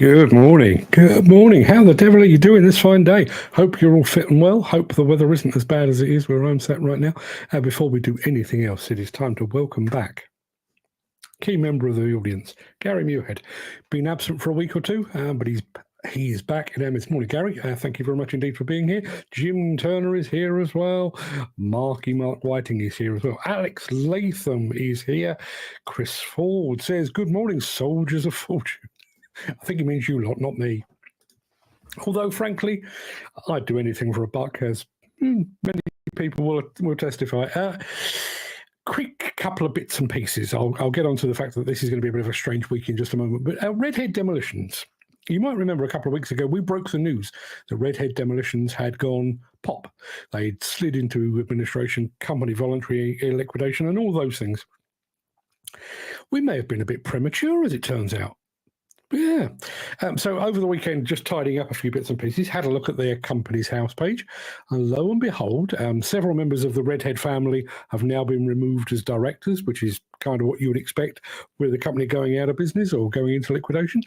Good morning. Good morning. How the devil are you doing this fine day? Hope you're all fit and well. Hope the weather isn't as bad as it is where I'm sat right now. Before we do anything else, it is time to welcome back key member of the audience, Gary Muirhead. Been absent for a week or two, but he is back in this morning. Gary, thank you very much indeed for being here. Jim Turner is here as well. Mark Whiting is here as well. Alex Latham is here. Chris Ford says, good morning, soldiers of fortune. I think he means you lot, not me. Although, frankly, I'd do anything for a buck, as many people will testify. Quick couple of bits and pieces. I'll get on to the fact that this is going to be a bit of a strange week in just a moment. But Redhead Demolitions. You might remember a couple of weeks ago, we broke the news that Redhead Demolitions had gone pop. They'd slid into administration, company voluntary liquidation, and all those things. We may have been a bit premature, as it turns out. Yeah. So over the weekend, just tidying up a few bits and pieces, had a look at their company's house page. And lo and behold, several members of the Redhead family have now been removed as directors, which is kind of what you would expect with a company going out of business or going into liquidation.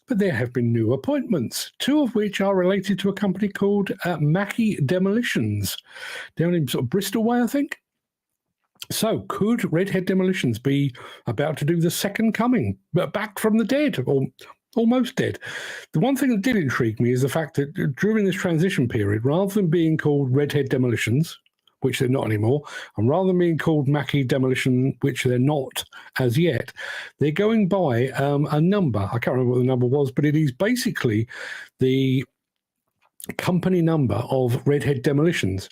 But there have been new appointments, two of which are related to a company called Mackie Demolitions, down in sort of Bristol way, I think. So could Redhead Demolitions be about to do the second coming, but back from the dead, or almost dead? The one thing that did intrigue me is the fact that during this transition period, rather than being called Redhead Demolitions, which they're not anymore, and rather than being called Mackie Demolition, which they're not as yet, they're going by a number. I can't remember what the number was, but it is basically the company number of Redhead Demolitions,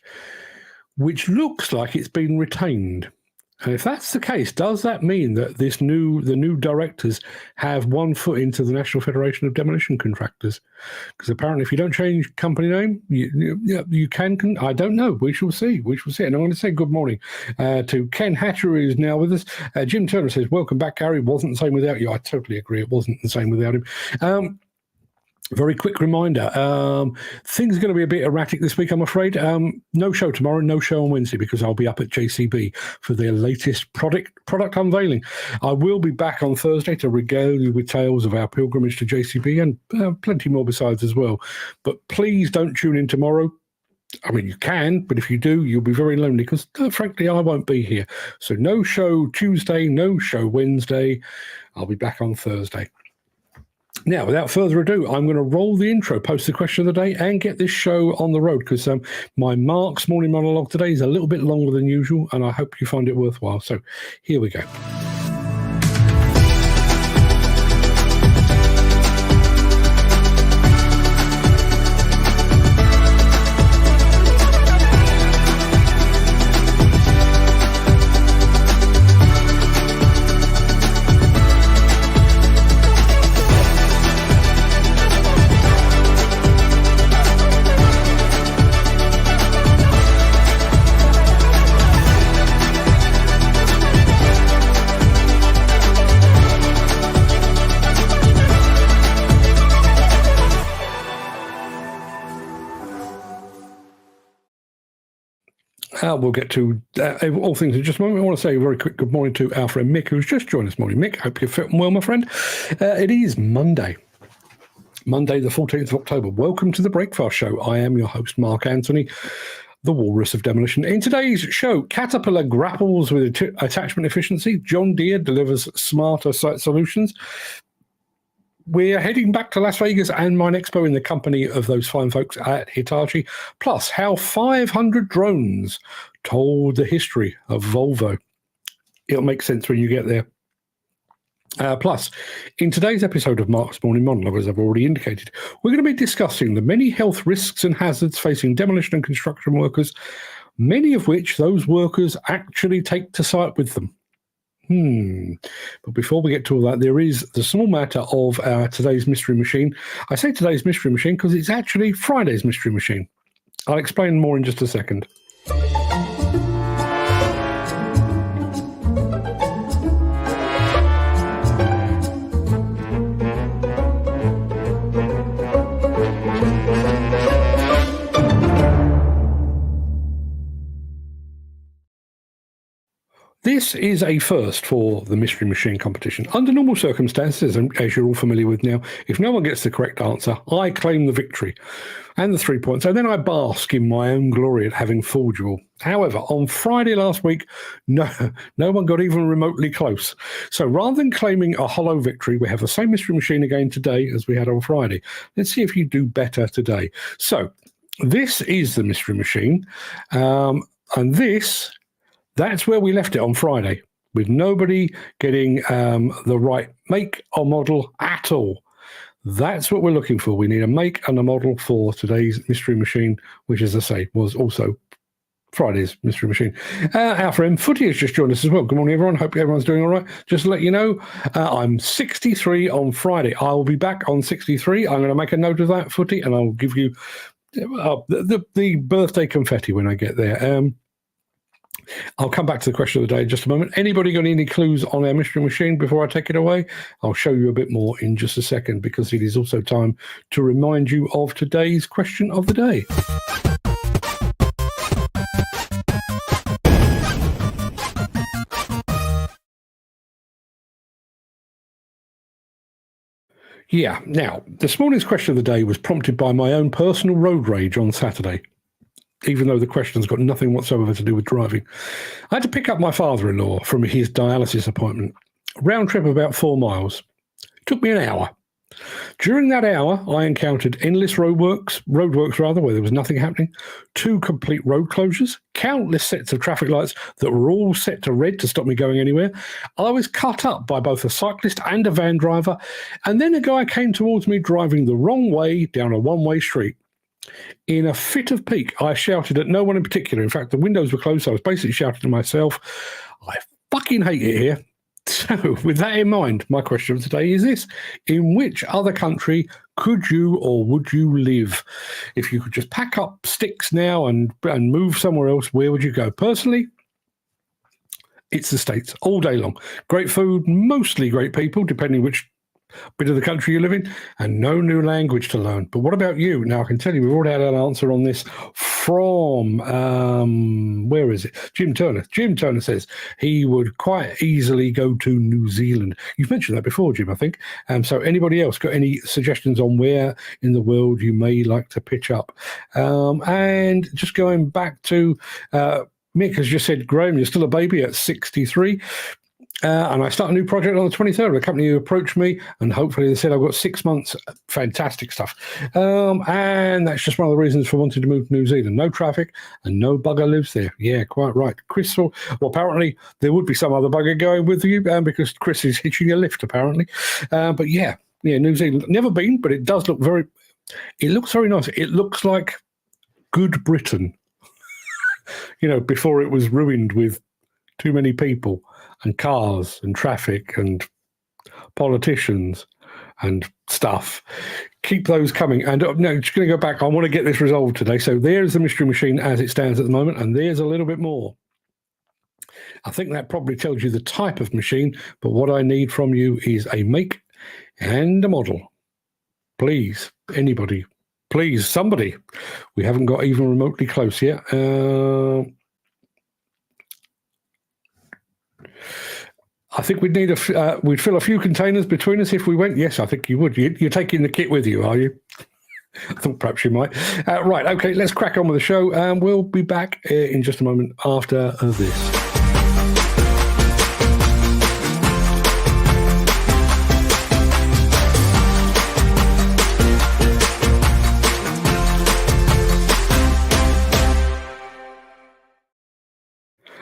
which looks like it's been retained. And if that's the case, does that mean that the new directors have one foot into the National Federation of Demolition Contractors? Because apparently, if you don't change company name, you can. I don't know. We shall see. We shall see. And I'm going to say good morning to Ken Hatcher, who is now with us. Jim Turner says, welcome back, Gary. Wasn't the same without you. I totally agree. It wasn't the same without him. Very quick reminder, things are going to be a bit erratic this week, I'm afraid. No show tomorrow, no show on Wednesday, because I'll be up at JCB for their latest product unveiling. I will be back on Thursday to regale you with tales of our pilgrimage to JCB and plenty more besides as well. But please don't tune in tomorrow. I mean, you can, but if you do, you'll be very lonely because, frankly, I won't be here. So no show Tuesday, no show Wednesday. I'll be back on Thursday. Now, without further ado, I'm going to roll the intro, post the question of the day, and get this show on the road, because my Mark's morning monologue today is a little bit longer than usual, and I hope you find it worthwhile. So here we go. We'll get to all things in just a moment. I want to say a very quick good morning to our friend Mick, who's just joined us this morning. Mick, hope you're fit and well, my friend. It is Monday, the 14th of October. Welcome to the Breakfast Show. I am your host, Mark Anthony, the Walrus of Demolition. In today's show, Caterpillar grapples with attachment efficiency. John Deere delivers smarter site solutions. We're heading back to Las Vegas and Mine Expo in the company of those fine folks at Hitachi, plus how 500 drones told the history of Volvo. It'll make sense when you get there. Plus, in today's episode of Mark's Morning Monologue, as I've already indicated, we're going to be discussing the many health risks and hazards facing demolition and construction workers, many of which those workers actually take to site with them. But before we get to all that, there is the small matter of today's mystery machine. I say today's mystery machine because it's actually Friday's mystery machine. I'll explain more in just a second. This is a first for the Mystery Machine competition. Under normal circumstances, and as you're all familiar with now, if no one gets the correct answer, I claim the victory and the 3 points, and then I bask in my own glory at having fooled you all. However, on Friday last week, no one got even remotely close. So rather than claiming a hollow victory, we have the same Mystery Machine again today as we had on Friday. Let's see if you do better today. So this is the Mystery Machine, and that's where we left it on Friday, with nobody getting the right make or model at all. That's what we're looking for. We need a make and a model for today's Mystery Machine, which, as I say, was also Friday's Mystery Machine. Our friend Footy has just joined us as well. Good morning, everyone. Hope everyone's doing all right. Just to let you know, I'm 63 on Friday. I will be back on 63. I'm going to make a note of that, Footy, and I'll give you the birthday confetti when I get there. I'll come back to the question of the day in just a moment. Anybody got any clues on our Mystery Machine before I take it away? I'll show you a bit more in just a second, because it is also time to remind you of today's question of the day. Yeah, now, this morning's question of the day was prompted by my own personal road rage on Saturday, even though the question's got nothing whatsoever to do with driving. I had to pick up my father-in-law from his dialysis appointment. Round trip about 4 miles. It took me an hour. During that hour, I encountered endless roadworks where there was nothing happening, 2 complete road closures, countless sets of traffic lights that were all set to red to stop me going anywhere. I was cut up by both a cyclist and a van driver, and then a guy came towards me driving the wrong way down a one-way street. In a fit of pique, I shouted at no one in particular. In fact, the windows were closed, so I was basically shouting to myself, I fucking hate it here. So, with that in mind, my question of today is this. In which other country could you or would you live? If you could just pack up sticks now and move somewhere else, where would you go? Personally, it's the States all day long. Great food, mostly great people, depending which bit of the country you live in, and no new language to learn. But what about you? Now, I can tell you we've already had an answer on this from, where is it? Jim Turner. Jim Turner says he would quite easily go to New Zealand. You've mentioned that before, Jim, I think. So anybody else got any suggestions on where in the world you may like to pitch up? And just going back to Mick has just said, Graham, you're still a baby at 63. And I start a new project on the 23rd. A company who approached me, and hopefully they said I've got 6 months. Fantastic stuff. And that's just one of the reasons for wanting to move to New Zealand. No traffic and no bugger lives there. Yeah, quite right. Chris, well, apparently there would be some other bugger going with you because Chris is hitching a lift, apparently. But yeah, New Zealand. Never been, but it does look it looks very nice. It looks like good Britain, before it was ruined with too many people and cars and traffic and politicians and stuff. Keep those coming. And no, just going to go back. I want to get this resolved today. So there's the Mystery Machine as it stands at the moment, and there's a little bit more. I think that probably tells you the type of machine, but what I need from you is a make and a model. Please, anybody. Please, somebody. We haven't got even remotely close yet. I think we'd fill a few containers between us if we went. Yes, I think you would. You're taking the kit with you, are you? I thought perhaps you might. Right, okay, let's crack on with the show. We'll be back in just a moment after this.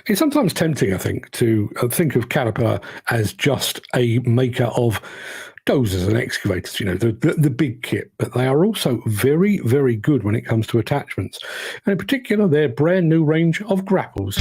It's sometimes tempting, I think, to think of Caterpillar as just a maker of dozers and excavators, the big kit. But they are also very, very good when it comes to attachments. And in particular, their brand new range of grapples.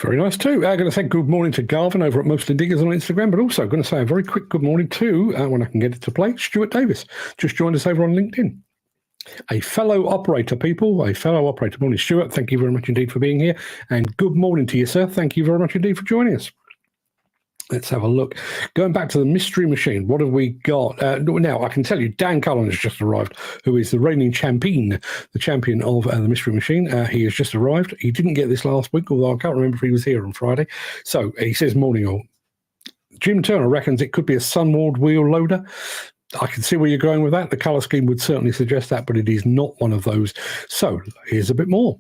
Very nice too. I'm going to say good morning to Garvin over at Mostly Diggers on Instagram, but also going to say a very quick good morning to, when I can get it to play, Stuart Davis. Just joined us over on LinkedIn. A fellow operator, people, a fellow operator. Morning, Stuart. Thank you very much indeed for being here. And good morning to you, sir. Thank you very much indeed for joining us. Let's have a look. Going back to the mystery machine, what have we got? Now, I can tell you, Dan Cullen has just arrived, who is the reigning champion, the champion of the mystery machine. He has just arrived. He didn't get this last week, although I can't remember if he was here on Friday. So he says, morning all. Jim Turner reckons it could be a Sunward wheel loader. I can see where you're going with that. The colour scheme would certainly suggest that, but it is not one of those. So here's a bit more.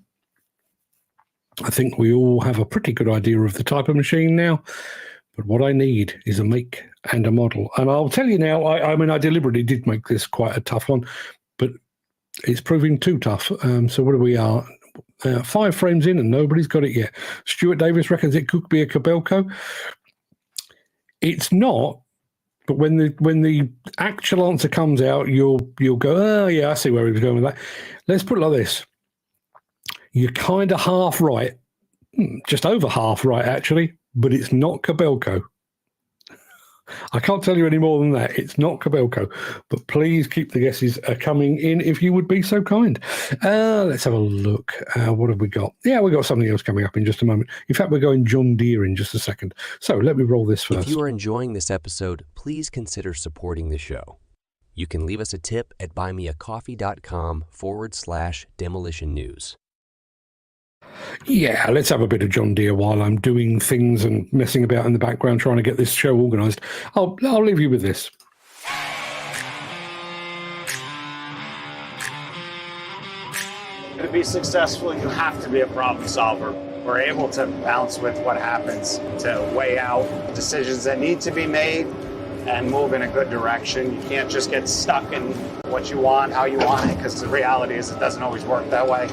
I think we all have a pretty good idea of the type of machine now. But what I need is a make and a model. And I'll tell you now, I mean, I deliberately did make this quite a tough one, but it's proving too tough. So what do we are? 5 frames in and nobody's got it yet. Stuart Davis reckons it could be a Cabelco. It's not, but when the actual answer comes out, you'll go, oh, yeah, I see where he was going with that. Let's put it like this. You're kind of half right, just over half right, actually. But it's not Cabelco. I can't tell you any more than that. It's not Cabelco. But please keep the guesses coming in if you would be so kind. Let's have a look. What have we got? Yeah, we've got something else coming up in just a moment. In fact, we're going John Deere in just a second. So let me roll this first. If you are enjoying this episode, please consider supporting the show. You can leave us a tip at buymeacoffee.com/demolition news. Yeah, let's have a bit of John Deere while I'm doing things and messing about in the background trying to get this show organised. I'll leave you with this. To be successful, you have to be a problem solver. We're able to bounce with what happens, to weigh out decisions that need to be made and move in a good direction. You can't just get stuck in what you want, how you want it, because the reality is it doesn't always work that way.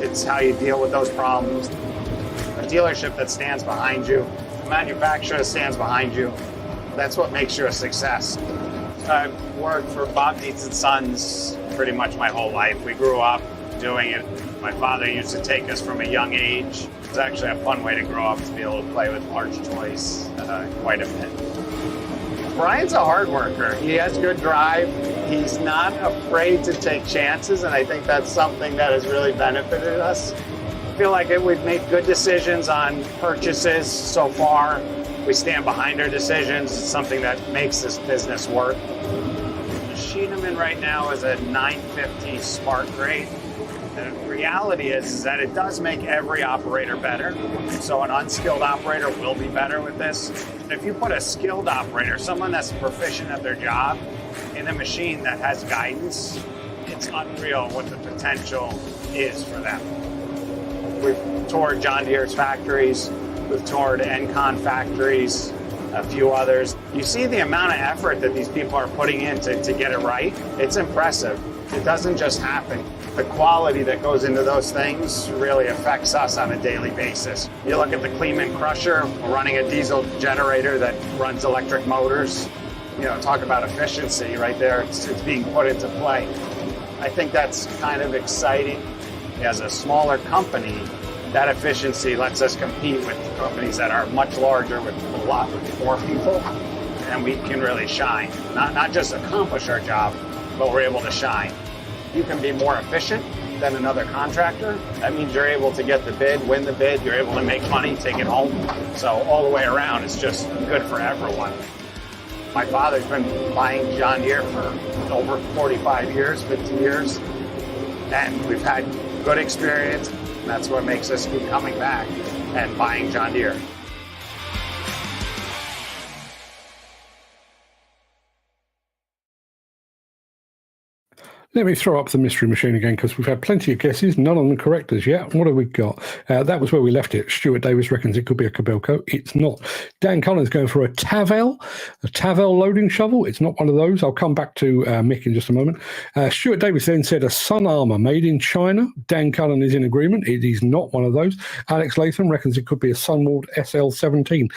It's how you deal with those problems. A dealership that stands behind you, a manufacturer that stands behind you, that's what makes you a success. I've worked for Bob Dietz and Sons pretty much my whole life. We grew up doing it. My father used to take us from a young age. It's actually a fun way to grow up, to be able to play with large toys quite a bit. Brian's a hard worker. He has good drive. He's not afraid to take chances, and I think that's something that has really benefited us. I feel like we've made good decisions on purchases so far. We stand behind our decisions. It's something that makes this business work. The machine I'm in right now is a 950 Smart Grade. The reality is that it does make every operator better. So an unskilled operator will be better with this. If you put a skilled operator, someone that's proficient at their job, in a machine that has guidance, it's unreal what the potential is for them. We've toured John Deere's factories, we've toured Encon factories, a few others. You see the amount of effort that these people are putting in to get it right. It's impressive. It doesn't just happen. The quality that goes into those things really affects us on a daily basis. You look at the Kleeman crusher, running a diesel generator that runs electric motors. You know, talk about efficiency right there. It's being put into play. I think that's kind of exciting. As a smaller company, that efficiency lets us compete with companies that are much larger with a lot more people, and we can really shine. Not just accomplish our job, but we're able to shine. You can be more efficient than another contractor. That means you're able to get the bid, win the bid, you're able to make money, take it home. So all the way around, it's just good for everyone. My father's been buying John Deere for over 45 years, 50 years, and we've had good experience. And that's what makes us keep coming back and buying John Deere. Let me throw up the mystery machine again because we've had plenty of guesses, none of them correct as yet. What have we got? That was where we left it. Stuart Davis reckons it could be a Cabelco. It's not. Dan Cullen's going for a Tavel loading shovel. It's not one of those. I'll come back to Mick in just a moment. Stuart Davis then said a Sun Armour made in China. Dan Cullen is in agreement. It is not one of those. Alex Latham reckons it could be a Sunward SL17.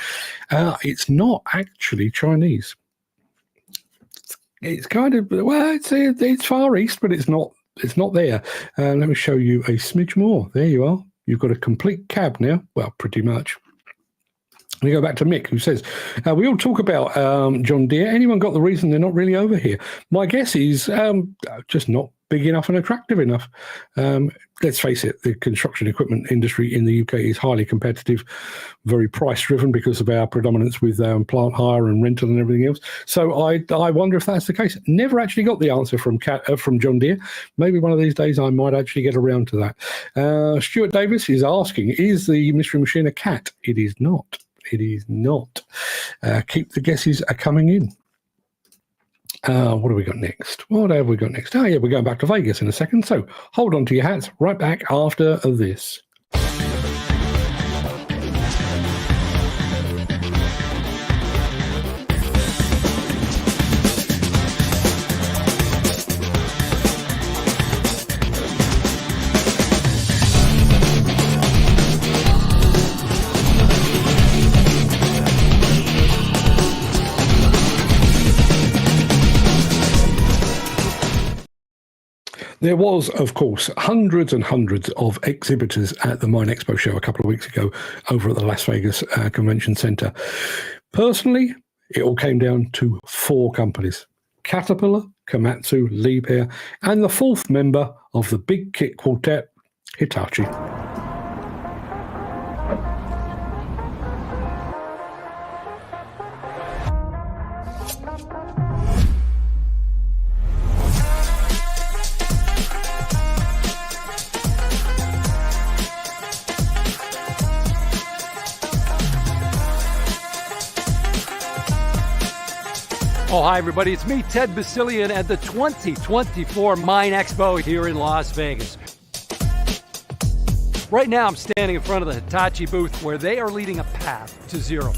It's not actually Chinese. It's kind of, well, it's Far East, but it's not there. Let me show you a smidge more. There you are. You've got a complete cab now. Well, pretty much. We go back to Mick, who says, we all talk about John Deere. Anyone got the reason they're not really over here? My guess is just not big enough and attractive enough. Let's face it, the construction equipment industry in the UK is highly competitive, very price-driven because of our predominance with plant hire and rental and everything else. So I wonder if that's the case. Never actually got the answer from John Deere. Maybe one of these days I might actually get around to that. Stuart Davis is asking, is the mystery machine a cat? It is not. It is not. Keep the guesses coming in. What have we got next? What have we got next? Oh, yeah, we're going back to Vegas in a second. So hold on to your hats. Right back after this. There was, of course, hundreds and hundreds of exhibitors at the Mine Expo show a couple of weeks ago over at the Las Vegas Convention Center. Personally, it all came down to 4 companies: Caterpillar, Komatsu, Liebherr, and the 4th member of the Big Kit Quartet, Hitachi. Oh, hi, everybody. It's me, Ted Basilian, at the 2024 Mine Expo here in Las Vegas. Right now, I'm standing in front of the Hitachi booth where they are leading a path to zero.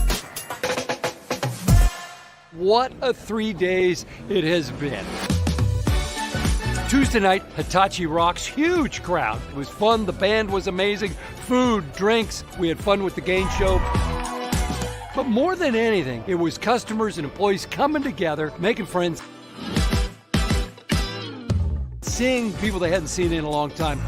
What a 3 days it has been. Tuesday night, Hitachi Rocks, huge crowd. It was fun, the band was amazing, food, drinks, we had fun with the game show. But more than anything, it was customers and employees coming together, making friends, seeing people they hadn't seen in a long time.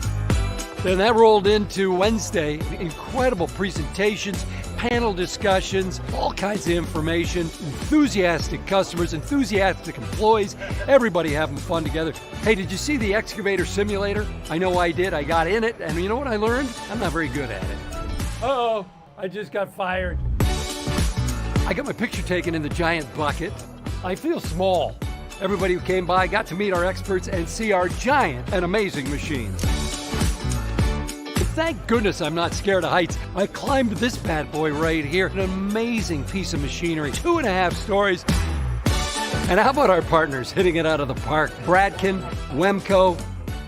Then that rolled into Wednesday, incredible presentations, panel discussions, all kinds of information, enthusiastic customers, enthusiastic employees, everybody having fun together. Hey, did you see the excavator simulator? I know I did. I got in it, and you know what I learned? I'm not very good at it. Uh-oh, I just got fired. I got my picture taken in the giant bucket. I feel small. Everybody who came by got to meet our experts and see our giant and amazing machines. Thank goodness I'm not scared of heights. I climbed this bad boy right here. An amazing piece of machinery, 2.5 stories. And how about our partners hitting it out of the park? Bradkin, Wemco,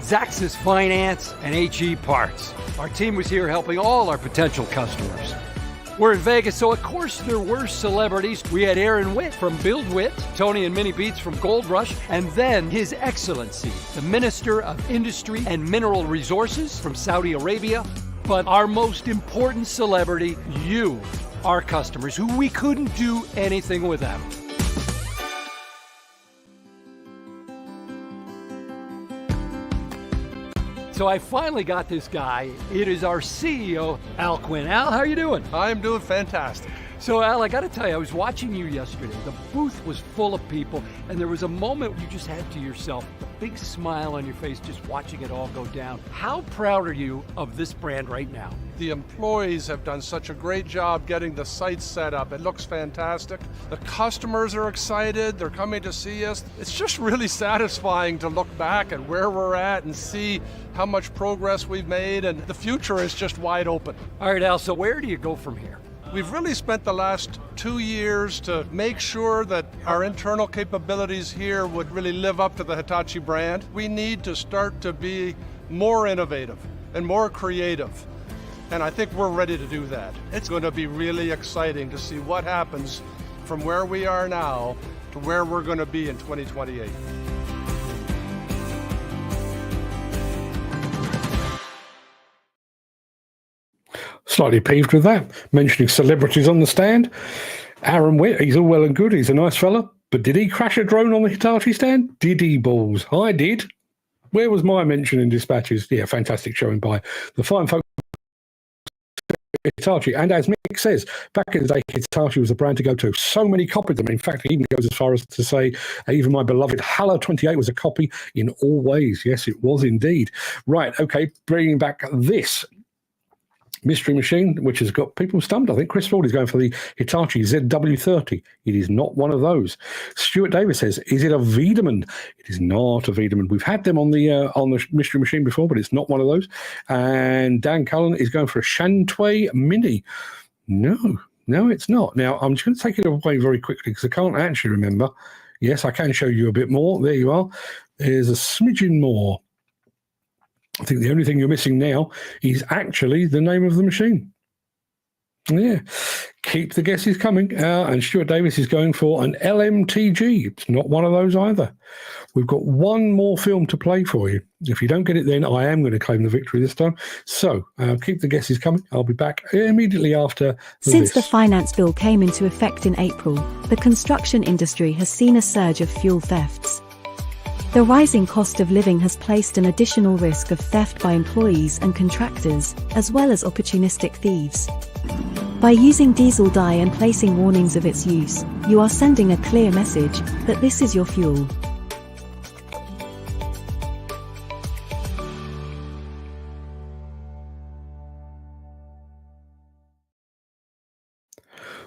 Zaxis Finance, and HE Parts. Our team was here helping all our potential customers. We're in Vegas, so of course there were celebrities. We had Aaron Witt from Build Wit, Tony and Minnie Beats from Gold Rush, and then His Excellency, the Minister of Industry and Mineral Resources from Saudi Arabia. But our most important celebrity, you, our customers, who we couldn't do anything without. So I finally got this guy. It is our CEO, Al Quinn. Al, how are you doing? I'm doing fantastic. So Al, I got to tell you, I was watching you yesterday. The booth was full of people, and there was a moment you just had to yourself, a big smile on your face just watching it all go down. How proud are you of this brand right now? The employees have done such a great job getting the site set up. It looks fantastic. The customers are excited. They're coming to see us. It's just really satisfying to look back at where we're at and see how much progress we've made, and the future is just wide open. All right, Al, so where do you go from here? We've really spent the last 2 years to make sure that our internal capabilities here would really live up to the Hitachi brand. We need to start to be more innovative and more creative. And I think we're ready to do that. It's going to be really exciting to see what happens from where we are now to where we're going to be in 2028. Slightly peeved with that, mentioning celebrities on the stand. Aaron Witt, he's all well and good, he's a nice fella, but did he crash a drone on the Hitachi stand? Did he, balls? I did. Where was my mention in dispatches? Yeah, fantastic showing by the fine folks Hitachi. And as Mick says, back in the day, Hitachi was the brand to go to. So many copied them. In fact, he even goes as far as to say, even my beloved Haller 28 was a copy in all ways. Yes, it was indeed. Right, okay, bringing back this mystery machine, which has got people stumped. I think Chris Ford is going for the Hitachi ZW30. It is not one of those. Stuart Davis says, is it a Wiedemann? It is not a Wiedemann. We've had them on the mystery machine before, but it's not one of those. And Dan Cullen is going for a Shantway Mini. No, it's not. Now, I'm just going to take it away very quickly because I can't actually remember. Yes, I can show you a bit more. There you are. There's a smidgen more. I think the only thing you're missing now is actually the name of the machine. Yeah, keep the guesses coming. And Stuart Davis is going for an LMTG. It's not one of those either. We've got one more film to play for you. If you don't get it then, I am going to claim the victory this time. So keep the guesses coming. I'll be back immediately after Since the finance bill came into effect in April, the construction industry has seen a surge of fuel thefts. The rising cost of living has placed an additional risk of theft by employees and contractors, as well as opportunistic thieves. By using diesel dye and placing warnings of its use, you are sending a clear message that this is your fuel.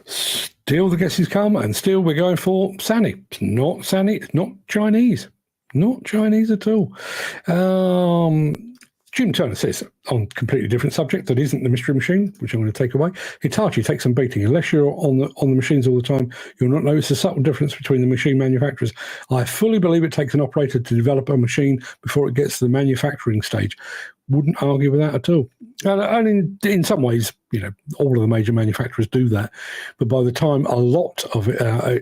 Still the guesses come, and still we're going for Sany. It's not Sany, it's not Chinese. Not Chinese at all. Jim Turner says, on a completely different subject that isn't the mystery machine, which I'm going to take away, Hitachi takes some beating. Unless you're on the machines all the time, you'll not notice the subtle difference between the machine manufacturers. I fully believe it takes an operator to develop a machine before it gets to the manufacturing stage. Wouldn't argue with that at all. And in some ways, all of the major manufacturers do that. But by the time a lot of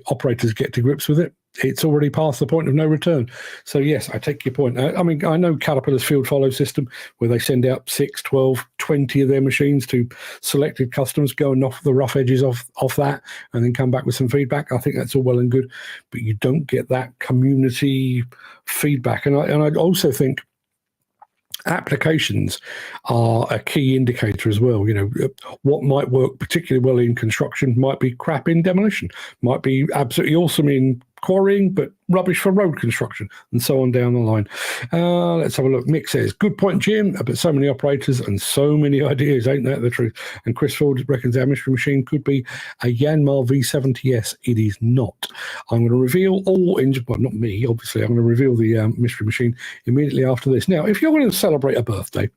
operators get to grips with it, it's already past the point of no return. So, yes, I take your point. I know Caterpillar's field follow system, where they send out 6, 12, 20 of their machines to selected customers, go and knock the rough edges off that, and then come back with some feedback. I think that's all well and good, but you don't get that community feedback. And I also think applications are a key indicator as well. What might work particularly well in construction might be crap in demolition, might be absolutely awesome in quarrying, but rubbish for road construction, and so on down the line. Let's have a look. Mick says, good point, Jim, but so many operators and so many ideas, ain't that the truth? And Chris Ford reckons our mystery machine could be a Yanmar V70S. It is not. I'm going to reveal well, not me, obviously. I'm going to reveal the mystery machine immediately after this. Now, if you're going to celebrate a birthday,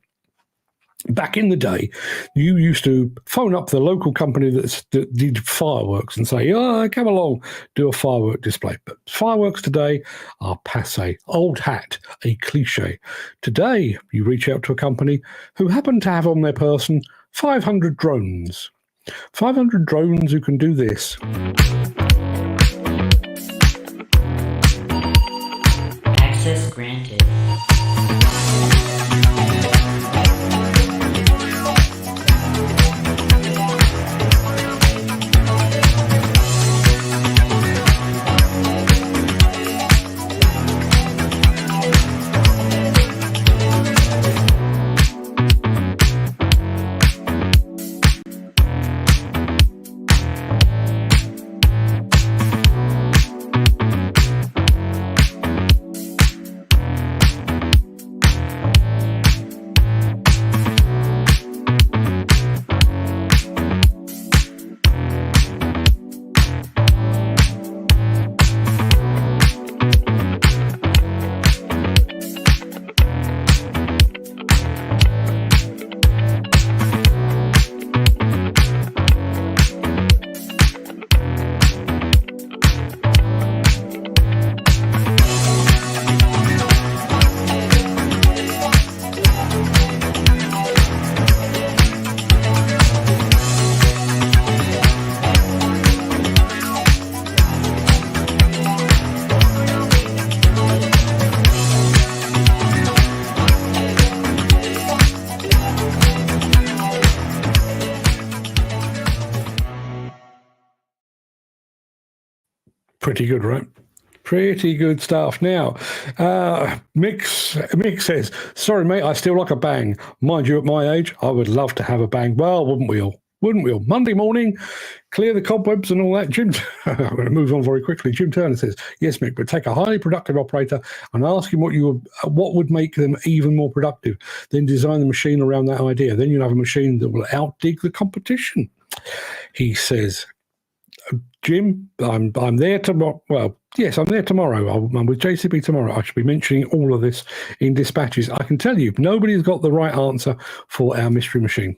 back in the day, you used to phone up the local company that did fireworks and say, come along, do a firework display. But fireworks today are passé, old hat, a cliche. Today, you reach out to a company who happen to have on their person 500 drones. 500 drones who can do this. Access granted. Pretty good, right? Pretty good stuff. Now, Mick says, sorry, mate, I still like a bang. Mind you, at my age, I would love to have a bang. Well, wouldn't we all? wouldn't we all? Monday morning, clear the cobwebs and all that. Jim, I'm going to move on very quickly. Jim Turner says, yes, Mick, but take a highly productive operator and ask him what would make them even more productive. Then design the machine around that idea. Then you'll have a machine that will outdig the competition. He says, Jim, I'm there tomorrow. Well, yes, I'm there tomorrow. I'm with JCB tomorrow. I should be mentioning all of this in dispatches. I can tell you, nobody's got the right answer for our mystery machine.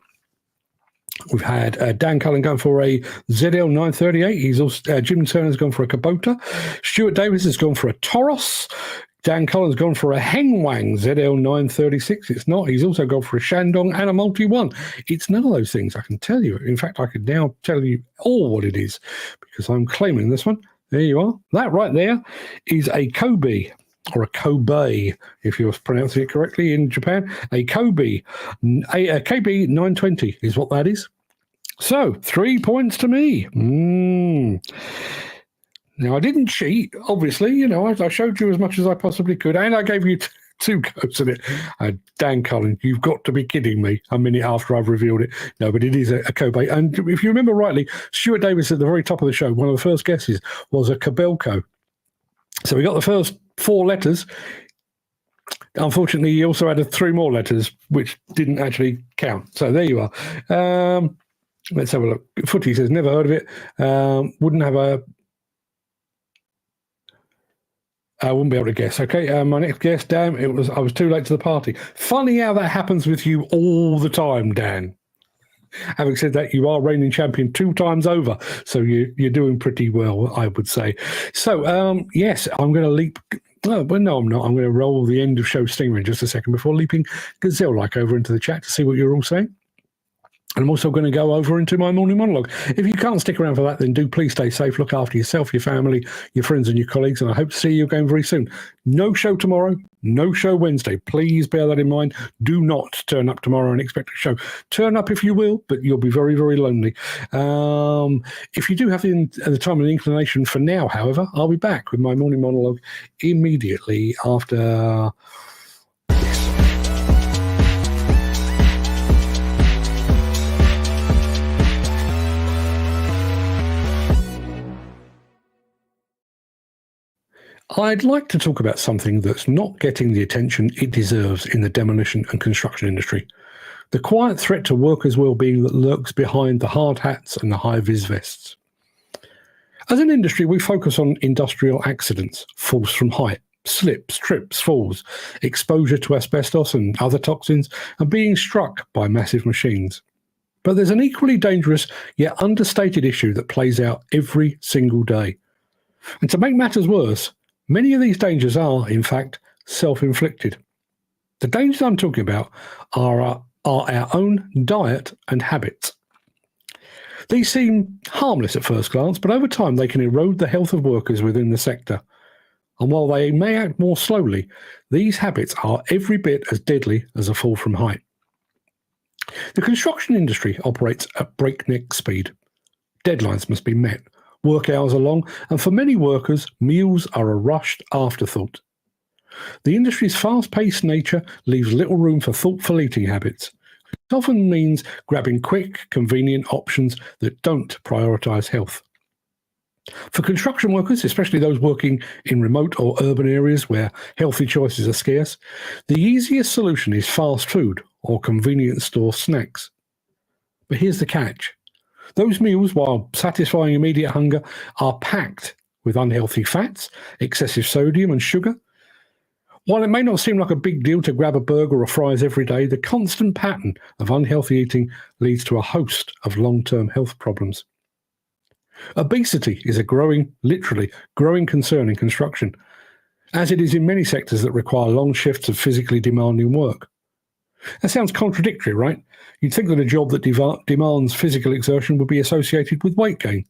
We've had Dan Cullen going for a ZL 938. He's also Jim Turner's gone for a Kubota. Stuart Davis has gone for a Toros. Dan Cullen's gone for a Hengwang ZL 936. It's not. He's also gone for a Shandong and a Multi-1. It's none of those things, I can tell you. In fact, I could now tell you all what it is because I'm claiming this one. There you are. That right there is a Kobe, or a Kobe, if you're pronouncing it correctly in Japan. A Kobe, a KB 920 is what that is. So, 3 points to me. Now, I didn't cheat, obviously. I showed you as much as I possibly could, and I gave you two goes at it. Dan Cullen, you've got to be kidding me a minute after I've revealed it. No, but it is a Kobe. And if you remember rightly, Stuart Davis at the very top of the show, one of the first guesses was a Kobelco. So we got the first 4 letters. Unfortunately, he also added 3 more letters, which didn't actually count. So there you are. Let's have a look. Footy says, never heard of it. Wouldn't have a... I wouldn't be able to guess. Okay, my next guess, Dan, I was too late to the party. Funny how that happens with you all the time, Dan. Having said that, you are reigning champion 2 times over, so you're doing pretty well, I would say. So, yes, I'm going to leap... Oh, well, no, I'm not. I'm going to roll the end of show stinger in just a second before leaping gazelle-like over into the chat to see what you're all saying. And I'm also going to go over into my morning monologue. If you can't stick around for that, then do please stay safe. Look after yourself, your family, your friends and your colleagues. And I hope to see you again very soon. No show tomorrow. No show Wednesday. Please bear that in mind. Do not turn up tomorrow and expect a show. Turn up if you will, but you'll be very, very lonely. If you do have the time and inclination for now, however, I'll be back with my morning monologue immediately after... I'd like to talk about something that's not getting the attention it deserves in the demolition and construction industry. The quiet threat to workers' well-being that lurks behind the hard hats and the high-vis vests. As an industry, we focus on industrial accidents, falls from height, slips, trips, falls, exposure to asbestos and other toxins, and being struck by massive machines. But there's an equally dangerous yet understated issue that plays out every single day. And to make matters worse, many of these dangers are, in fact, self-inflicted. The dangers I'm talking about are our own diet and habits. These seem harmless at first glance, but over time they can erode the health of workers within the sector. And while they may act more slowly, these habits are every bit as deadly as a fall from height. The construction industry operates at breakneck speed. Deadlines must be met. Work hours are long, and for many workers, meals are a rushed afterthought. The industry's fast-paced nature leaves little room for thoughtful eating habits. It often means grabbing quick, convenient options that don't prioritise health. For construction workers, especially those working in remote or urban areas where healthy choices are scarce, the easiest solution is fast food or convenience store snacks. But here's the catch. Those meals, while satisfying immediate hunger, are packed with unhealthy fats, excessive sodium and sugar. While it may not seem like a big deal to grab a burger or fries every day, the constant pattern of unhealthy eating leads to a host of long-term health problems. Obesity is a literally growing concern in construction, as it is in many sectors that require long shifts of physically demanding work. That sounds contradictory, right? You'd think that a job that demands physical exertion would be associated with weight gain.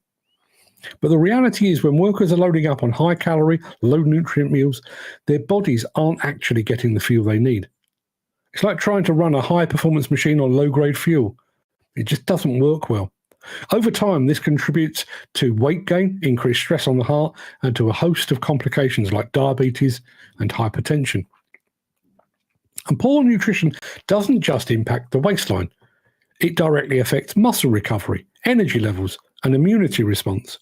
But the reality is when workers are loading up on high-calorie, low-nutrient meals, their bodies aren't actually getting the fuel they need. It's like trying to run a high-performance machine on low-grade fuel. It just doesn't work well. Over time, this contributes to weight gain, increased stress on the heart, and to a host of complications like diabetes and hypertension. And poor nutrition doesn't just impact the waistline. It directly affects muscle recovery, energy levels, and immunity response.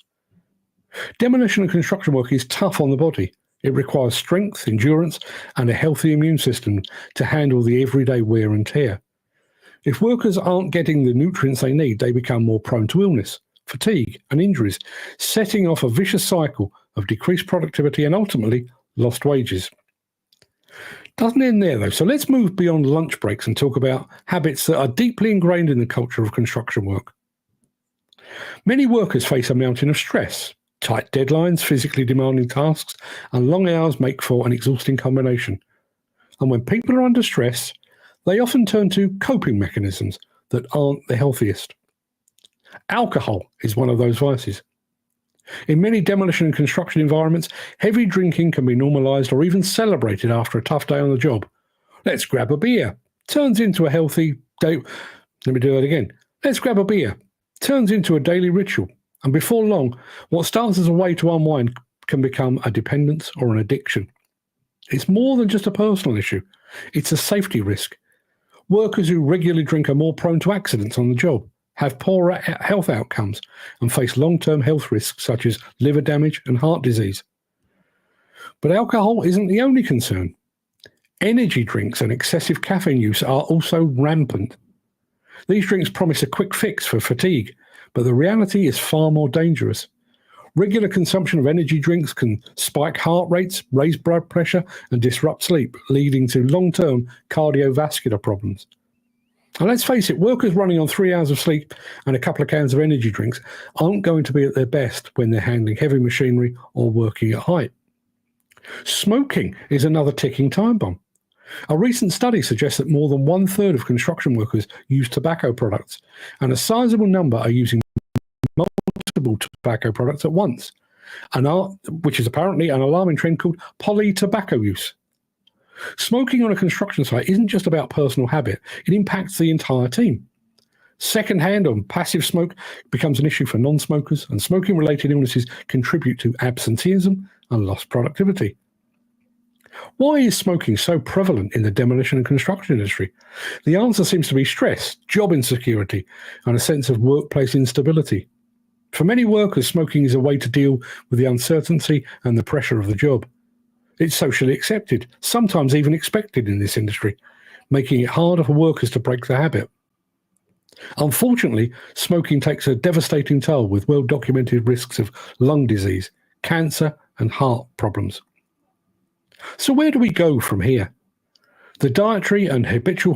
Demolition and construction work is tough on the body. It requires strength, endurance, and a healthy immune system to handle the everyday wear and tear. If workers aren't getting the nutrients they need, they become more prone to illness, fatigue, and injuries, setting off a vicious cycle of decreased productivity and ultimately lost wages. Doesn't end there, though, so let's move beyond lunch breaks and talk about habits that are deeply ingrained in the culture of construction work. Many workers face a mountain of stress. Tight deadlines, physically demanding tasks, and long hours make for an exhausting combination. And when people are under stress, they often turn to coping mechanisms that aren't the healthiest. Alcohol is one of those vices. In many demolition and construction environments, heavy drinking can be normalized or even celebrated after a tough day on the job. Let's grab a beer. Turns into a healthy day. Let me do that again. Let's grab a beer. Turns into a daily ritual. And before long, what starts as a way to unwind can become a dependence or an addiction. It's more than just a personal issue. It's a safety risk. Workers who regularly drink are more prone to accidents on the job, have poorer health outcomes, and face long-term health risks such as liver damage and heart disease. But alcohol isn't the only concern. Energy drinks and excessive caffeine use are also rampant. These drinks promise a quick fix for fatigue, but the reality is far more dangerous. Regular consumption of energy drinks can spike heart rates, raise blood pressure, and disrupt sleep, leading to long-term cardiovascular problems. And let's face it, workers running on 3 hours of sleep and a couple of cans of energy drinks aren't going to be at their best when they're handling heavy machinery or working at height. Smoking is another ticking time bomb. A recent study suggests that more than 1/3 of construction workers use tobacco products, and a sizable number are using multiple tobacco products at once, which is apparently an alarming trend called poly-tobacco use. Smoking on a construction site isn't just about personal habit, it impacts the entire team. Secondhand or passive smoke becomes an issue for non-smokers, and smoking-related illnesses contribute to absenteeism and lost productivity. Why is smoking so prevalent in the demolition and construction industry? The answer seems to be stress, job insecurity, and a sense of workplace instability. For many workers, smoking is a way to deal with the uncertainty and the pressure of the job. It's socially accepted, sometimes even expected in this industry, making it harder for workers to break the habit. Unfortunately, smoking takes a devastating toll with well-documented risks of lung disease, cancer, and heart problems. So where do we go from here? The dietary and habitual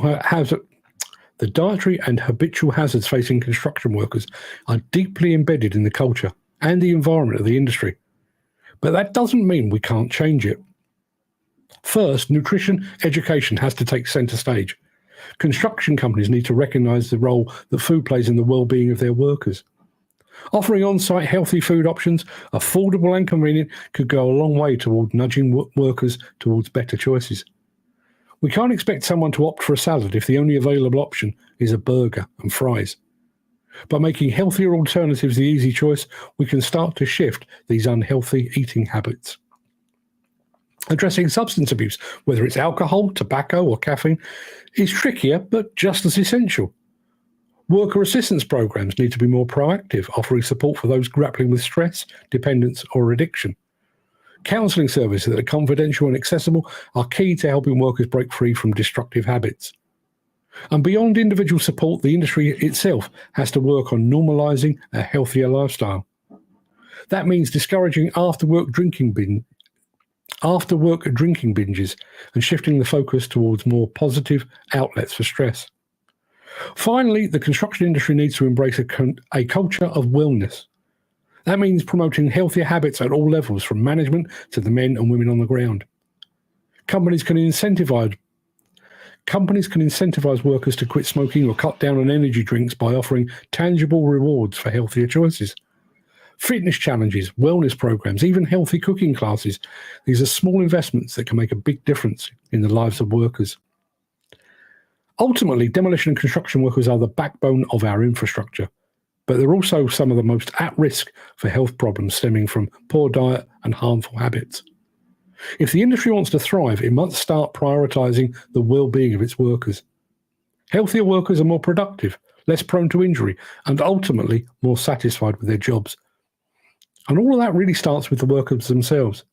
hazards facing construction workers are deeply embedded in the culture and the environment of the industry. But that doesn't mean we can't change it. First, nutrition education has to take centre stage. Construction companies need to recognise the role that food plays in the well-being of their workers. Offering on-site healthy food options, affordable and convenient, could go a long way toward nudging workers towards better choices. We can't expect someone to opt for a salad if the only available option is a burger and fries. By making healthier alternatives the easy choice, we can start to shift these unhealthy eating habits. Addressing substance abuse, whether it's alcohol, tobacco, or caffeine, is trickier but just as essential. Worker assistance programs need to be more proactive, offering support for those grappling with stress, dependence, or addiction. Counselling services that are confidential and accessible are key to helping workers break free from destructive habits. And beyond individual support, the industry itself has to work on normalising a healthier lifestyle. That means discouraging after-work drinking binges and shifting the focus towards more positive outlets for stress. Finally, the construction industry needs to embrace a culture of wellness. That means promoting healthier habits at all levels, from management to the men and women on the ground. Companies can incentivize workers to quit smoking or cut down on energy drinks by offering tangible rewards for healthier choices. Fitness challenges, wellness programs, even healthy cooking classes. These are small investments that can make a big difference in the lives of workers. Ultimately, demolition and construction workers are the backbone of our infrastructure, but they're also some of the most at risk for health problems stemming from poor diet and harmful habits. If the industry wants to thrive, it must start prioritising the well-being of its workers. Healthier workers are more productive, less prone to injury, and ultimately more satisfied with their jobs. And all of that really starts with the workers themselves.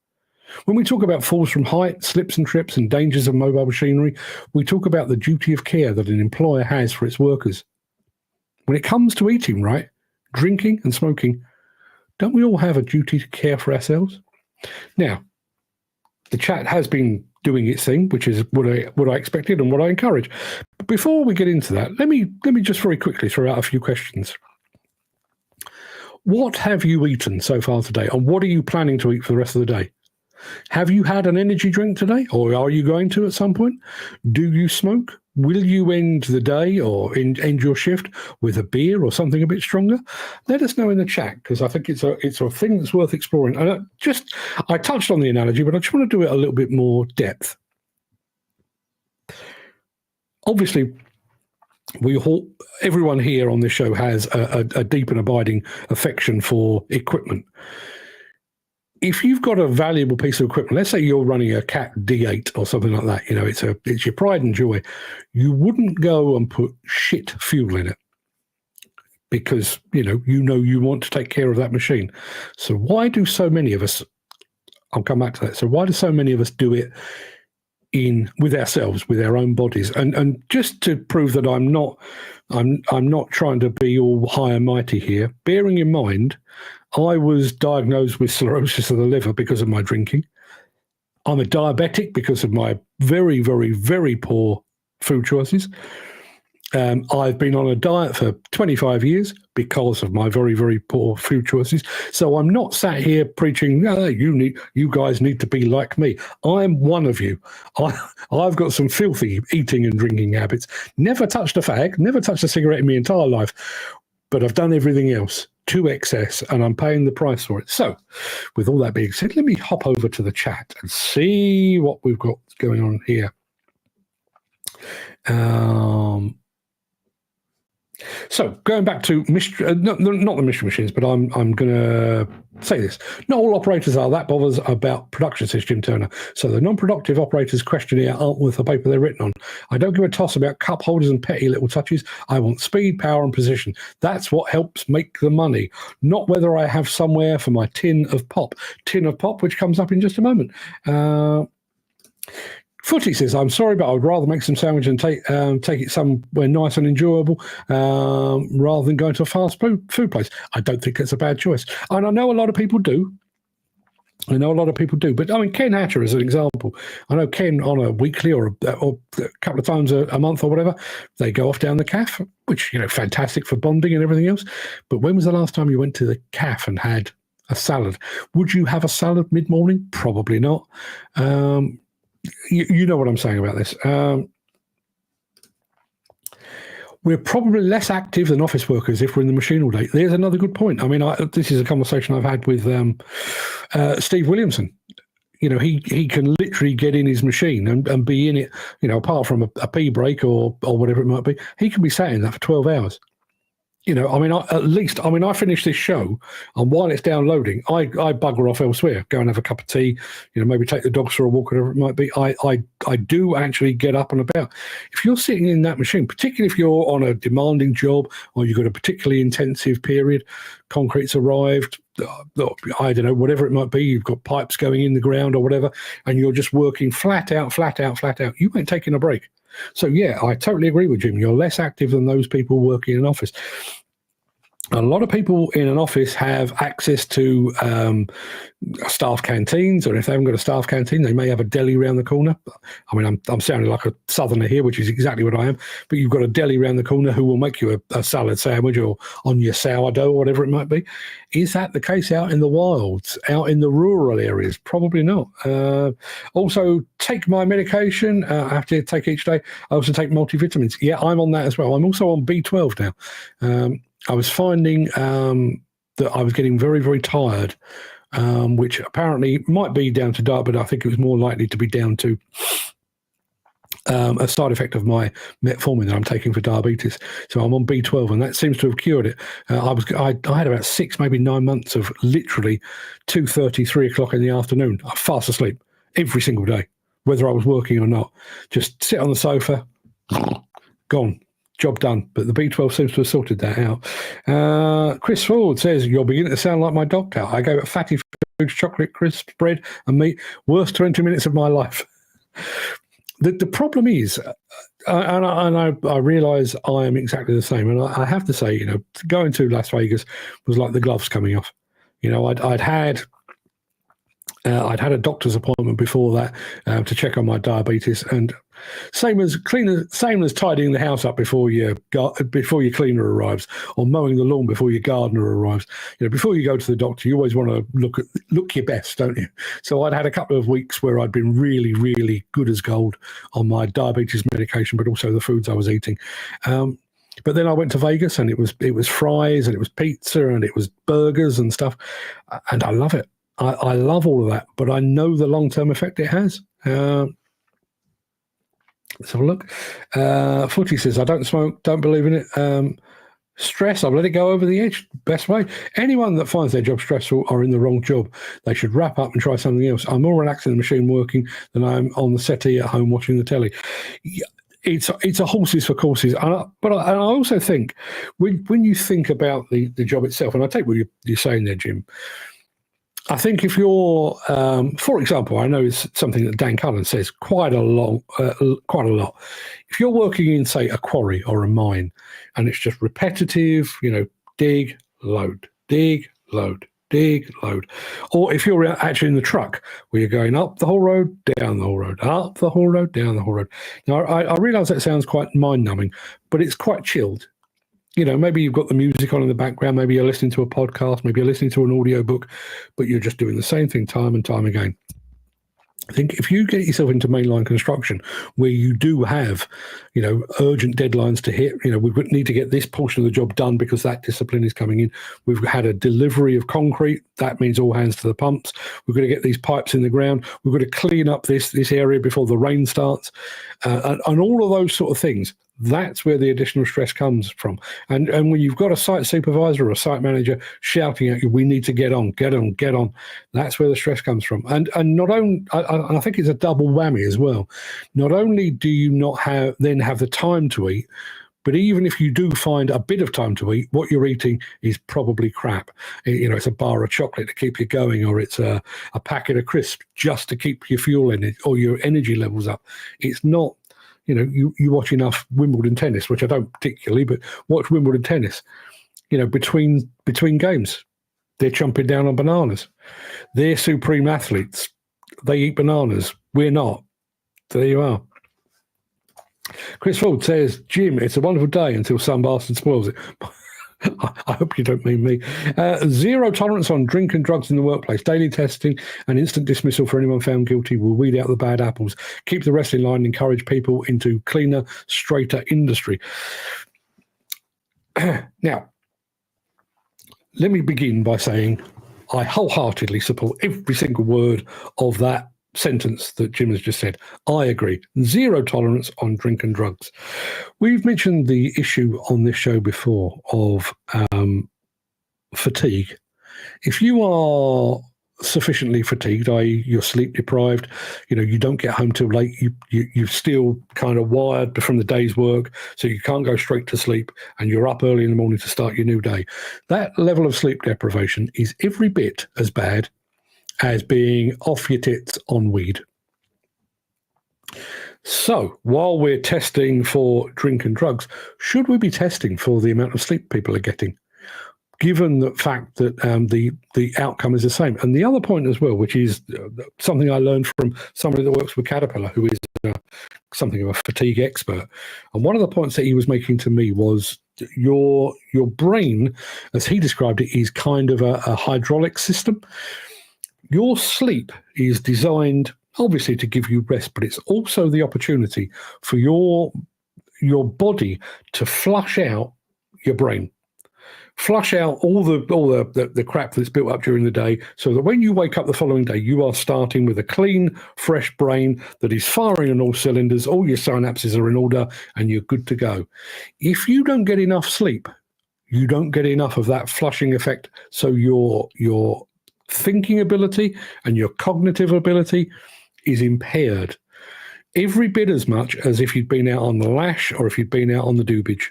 When we talk about falls from height, slips and trips, and dangers of mobile machinery, we talk about the duty of care that an employer has for its workers. When it comes to eating right, drinking and smoking, don't we all have a duty to care for ourselves? Now, the chat has been doing its thing, which is what I expected and what I encourage. But before we get into that, let me just very quickly throw out a few questions. What have you eaten so far today, and what are you planning to eat for the rest of the day? Have you had an energy drink today, or are you going to at some point? Do you smoke? Will you end the day or end your shift with a beer or something a bit stronger? Let us know in the chat, because I think it's a thing that's worth exploring. And I touched on the analogy, but I just want to do it a little bit more depth. Obviously, everyone here on this show has a deep and abiding affection for equipment. If you've got a valuable piece of equipment, let's say you're running a Cat D8 or something like that, it's your pride and joy, you wouldn't go and put shit fuel in it because, you want to take care of that machine. So why do so many of us, I'll come back to that, so why do so many of us do it with ourselves, with our own bodies? And just to prove that I'm not trying to be all high and mighty here, bearing in mind, I was diagnosed with cirrhosis of the liver because of my drinking. I'm a diabetic because of my very, very, very poor food choices. I've been on a diet for 25 years because of my very, very poor food choices. So I'm not sat here preaching, no, you guys need to be like me. I'm one of you. I've got some filthy eating and drinking habits. Never touched a fag, never touched a cigarette in my entire life, but I've done everything else to excess, and I'm paying the price for it. So with all that being said, let me hop over to the chat and see what we've got going on here. So going back to not the mystery machines, but I'm going to say this. Not all operators are that bothered about production, says Jim Turner. So the non-productive operators questionnaire aren't worth the paper they're written on. I don't give a toss about cup holders and petty little touches. I want speed, power and position. That's what helps make the money, not whether I have somewhere for my tin of pop, which comes up in just a moment. Footy says, I'm sorry, but I would rather make some sandwich and take it somewhere nice and enjoyable rather than going to a fast food place. I don't think it's a bad choice. And I know a lot of people do. But I mean, Ken Hatcher is an example. I know Ken on a weekly or a couple of times a month or whatever, they go off down the calf, which, fantastic for bonding and everything else. But when was the last time you went to the calf and had a salad? Would you have a salad mid-morning? Probably not. You know what I'm saying about this. We're probably less active than office workers if we're in the machine all day. There's another good point. I mean, this is a conversation I've had with Steve Williamson. He can literally get in his machine and be in it, apart from a pee break or whatever it might be. He can be sat in that for 12 hours. I finish this show, and while it's downloading, I bugger off elsewhere, go and have a cup of tea, maybe take the dogs for a walk, whatever it might be. I do actually get up and about. If you're sitting in that machine, particularly if you're on a demanding job or you've got a particularly intensive period, concrete's arrived, I don't know, whatever it might be, you've got pipes going in the ground or whatever, and you're just working flat out, you ain't taking a break. So, yeah, I totally agree with Jim. You're less active than those people working in an office. A lot of people in an office have access to staff canteens, or if they haven't got a staff canteen, they may have a deli around the corner. I mean, I'm sounding like a southerner here, which is exactly what I am, but you've got a deli around the corner who will make you a salad sandwich or on your sourdough or whatever it might be. Is that the case out in the wilds, out in the rural areas? Probably not. Also, take my medication. I have to take each day. I also take multivitamins. Yeah, I'm on that as well. I'm also on B12 now. I was finding that I was getting very, very tired, which apparently might be down to diet, but I think it was more likely to be down to a side effect of my metformin that I'm taking for diabetes. So I'm on B12, and that seems to have cured it. I had about 6, maybe 9 months of literally 2:30, 3 o'clock in the afternoon, fast asleep every single day, whether I was working or not. Just sit on the sofa, gone. job done. But the B12 seems to have sorted that out. Chris Ford says, you're beginning to sound like my doctor. I gave it fatty foods, chocolate, crisps, bread and meat. Worst 20 minutes of my life. The problem is, and I realise I am exactly the same. And I have to say, you know, going to Las Vegas was like the gloves coming off. You know, I'd had a doctor's appointment before that to check on my diabetes, and same as tidying the house up before your cleaner arrives, or mowing the lawn before your gardener arrives. You know, before you go to the doctor, you always want to look your best, don't you? So I'd had a couple of weeks where I'd been really, really good as gold on my diabetes medication, but also the foods I was eating. But then I went to Vegas, and it was fries, and it was pizza, and it was burgers and stuff, and I love it. I love all of that, but I know the long-term effect it has. Let's have a look. Footy says, I don't smoke, don't believe in it. Stress, I've let it go over the edge. Best way. Anyone that finds their job stressful are in the wrong job. They should wrap up and try something else. I'm more relaxed in the machine working than I am on the settee at home watching the telly. It's a horses for courses. But I also think when you think about the job itself, and I take what you're saying there, Jim, I think if you're, for example, I know it's something that Dan Cullen says quite a lot. If you're working in, say, a quarry or a mine, and it's just repetitive, you know, dig, load, dig, load, dig, load. Or if you're actually in the truck where you're going up the whole road, down the whole road, up the whole road, down the whole road. Now, I realise that sounds quite mind-numbing, but it's quite chilled. You know, maybe you've got the music on in the background, maybe you're listening to a podcast, maybe you're listening to an audio book, but you're just doing the same thing time and time again. I think if you get yourself into mainline construction where you do have, you know, urgent deadlines to hit, you know, we need to get this portion of the job done because that discipline is coming in. We've had a delivery of concrete. That means all hands to the pumps. We've got to get these pipes in the ground. We've got to clean up this area before the rain starts. And all of those sort of things. That's where the additional stress comes from. And when you've got a site supervisor or a site manager shouting at you, we need to get on, that's where the stress comes from. And not only, I think it's a double whammy as well. Not only do you not have the time to eat, but even if you do find a bit of time to eat, what you're eating is probably crap. You know, it's a bar of chocolate to keep you going, or it's a packet of crisps just to keep your fuel in it or your energy levels up. It's not. You know, you watch enough Wimbledon tennis, which I don't particularly, but watch Wimbledon tennis. You know, between games, they're chomping down on bananas. They're supreme athletes. They eat bananas. We're not. So there you are. Chris Ford says, Jim, it's a wonderful day until some bastard spoils it. I hope you don't mean me. Zero tolerance on drink and drugs in the workplace. Daily testing and instant dismissal for anyone found guilty will weed out the bad apples. Keep the rest in line and encourage people into cleaner, straighter industry. Now, let me begin by saying I wholeheartedly support every single word of that sentence that Jim has just said. I agree. Zero tolerance on drink and drugs. We've mentioned the issue on this show before of fatigue. If you are sufficiently fatigued, i.e. you're sleep deprived, you know, you don't get home till late, you're still kind of wired from the day's work, so you can't go straight to sleep, and you're up early in the morning to start your new day. That level of sleep deprivation is every bit as bad as being off your tits on weed. So while we're testing for drink and drugs, should we be testing for the amount of sleep people are getting, given the fact that the outcome is the same? And the other point as well, which is something I learned from somebody that works with Caterpillar, who is something of a fatigue expert. And one of the points that he was making to me was your brain, as he described it, is kind of a hydraulic system. Your sleep is designed, obviously, to give you rest, but it's also the opportunity for your body to flush out your brain, flush out all the crap that's built up during the day, so that when you wake up the following day, you are starting with a clean, fresh brain that is firing on all cylinders, all your synapses are in order, and you're good to go. If you don't get enough sleep, you don't get enough of that flushing effect, so your thinking ability and your cognitive ability is impaired. every bit as much as if you'd been out on the lash or if you'd been out on the dubage.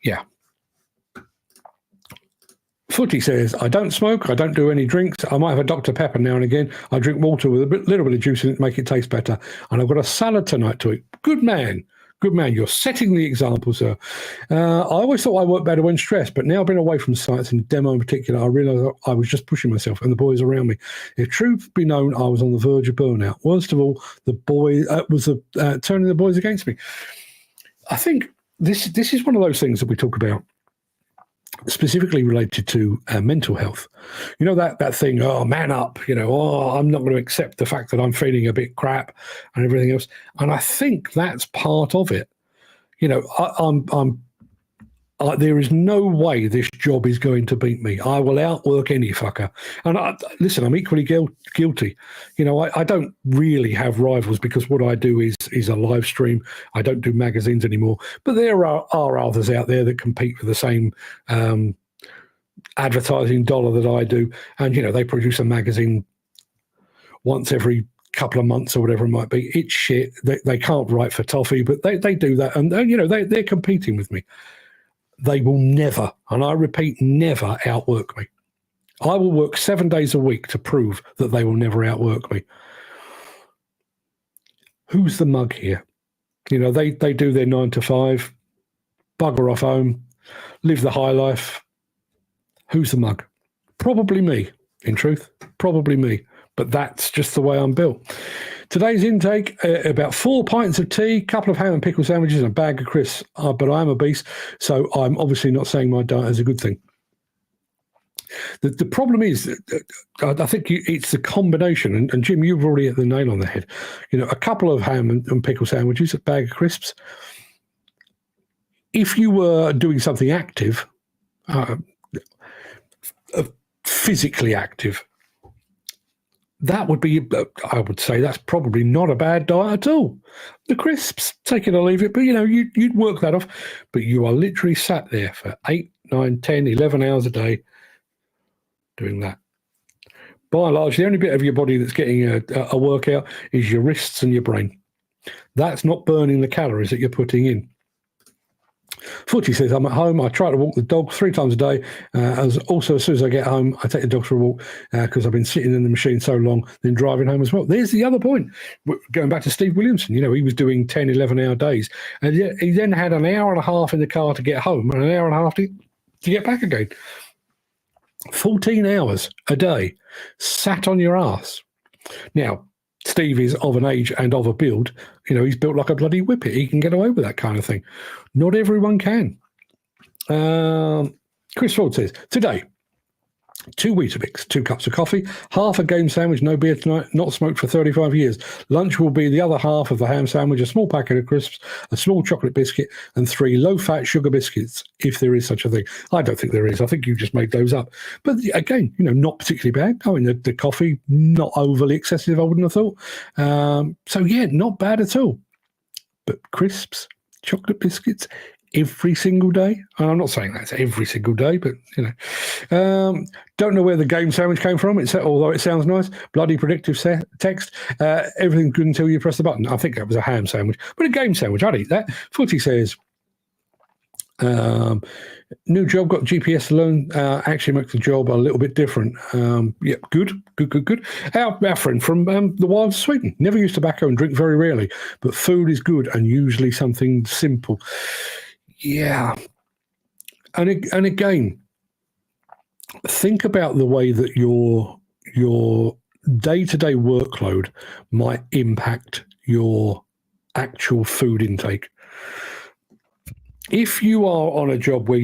Yeah. Footy says, I don't smoke, I don't do any drinks. I might have a Dr. Pepper now and again. I drink water with a little bit of juice in it to make it taste better. And I've got a salad tonight to eat. Good man. Good man. You're setting the example, sir. I always thought I worked better when stressed, but now I've been away from sites and demo in particular, I realised I was just pushing myself and the boys around me. If truth be known, I was on the verge of burnout. Worst of all, the boy was turning the boys against me. I think this is one of those things that we talk about, specifically related to mental health. You know, that thing, oh, man up, you know, oh, I'm not going to accept the fact that I'm feeling a bit crap and everything else. And I think that's part of it. You know, there is no way this job is going to beat me. I will outwork any fucker. And listen, I'm equally guilty. You know, I don't really have rivals because what I do is a live stream. I don't do magazines anymore. But there are others out there that compete for the same advertising dollar that I do. And, you know, they produce a magazine once every couple of months or whatever it might be. It's shit. They can't write for toffee, but they do that. And, you know, they're competing with me. They will never, and I repeat, never outwork me. I will work 7 days a week to prove that they will never outwork me. Who's the mug here? You know, they do their 9 to 5, bugger off home, live the high life. Who's the mug? Probably me, in truth. Probably me. But that's just the way I'm built. Today's intake, about 4 pints of tea, a couple of ham and pickle sandwiches, and a bag of crisps. But I am obese, so I'm obviously not saying my diet is a good thing. The problem is, I think it's the combination, and Jim, you've already hit the nail on the head. You know, a couple of ham and pickle sandwiches, a bag of crisps. If you were doing something active, physically active, that would be, I would say, that's probably not a bad diet at all. The crisps, take it or leave it, but, you know, you'd work that off. But you are literally sat there for 8, 9, 10, 11 hours a day doing that. By and large, the only bit of your body that's getting a workout is your wrists and your brain. That's not burning the calories that you're putting in. Footy says, I'm at home. I try to walk the dog 3 times a day. As soon as I get home, I take the dog for a walk because I've been sitting in the machine so long, then driving home as well. There's the other point. Going back to Steve Williamson, you know, he was doing 10, 11-hour days. And he then had an hour and a half in the car to get home and an hour and a half to get back again. 14 hours a day sat on your ass. Now, Steve is of an age and of a build, you know, he's built like a bloody whippet. He can get away with that kind of thing. Not everyone can. Chris Ford says, today, 2 Weetabix, 2 cups of coffee, half a game sandwich, no beer tonight, not smoked for 35 years. Lunch will be the other half of the ham sandwich, a small packet of crisps, a small chocolate biscuit, and 3 low-fat sugar biscuits, if there is such a thing. I don't think there is. I think you just made those up. But again, you know, not particularly bad. I mean, the coffee, not overly excessive, I wouldn't have thought. So, yeah, not bad at all. But crisps, chocolate biscuits, every single day. And I'm not saying that's every single day, but, you know. Don't know where the game sandwich came from, although it sounds nice. Bloody predictive text. Everything's good until you press the button. I think that was a ham sandwich. But a game sandwich, I'd eat that. Footy says, new job, got GPS to learn. Actually makes the job a little bit different. Yeah, good. Our friend from the wilds of Sweden. Never use tobacco and drink very rarely, but food is good and usually something simple. Yeah. And again, think about the way that your day-to-day workload might impact your actual food intake. If you are on a job where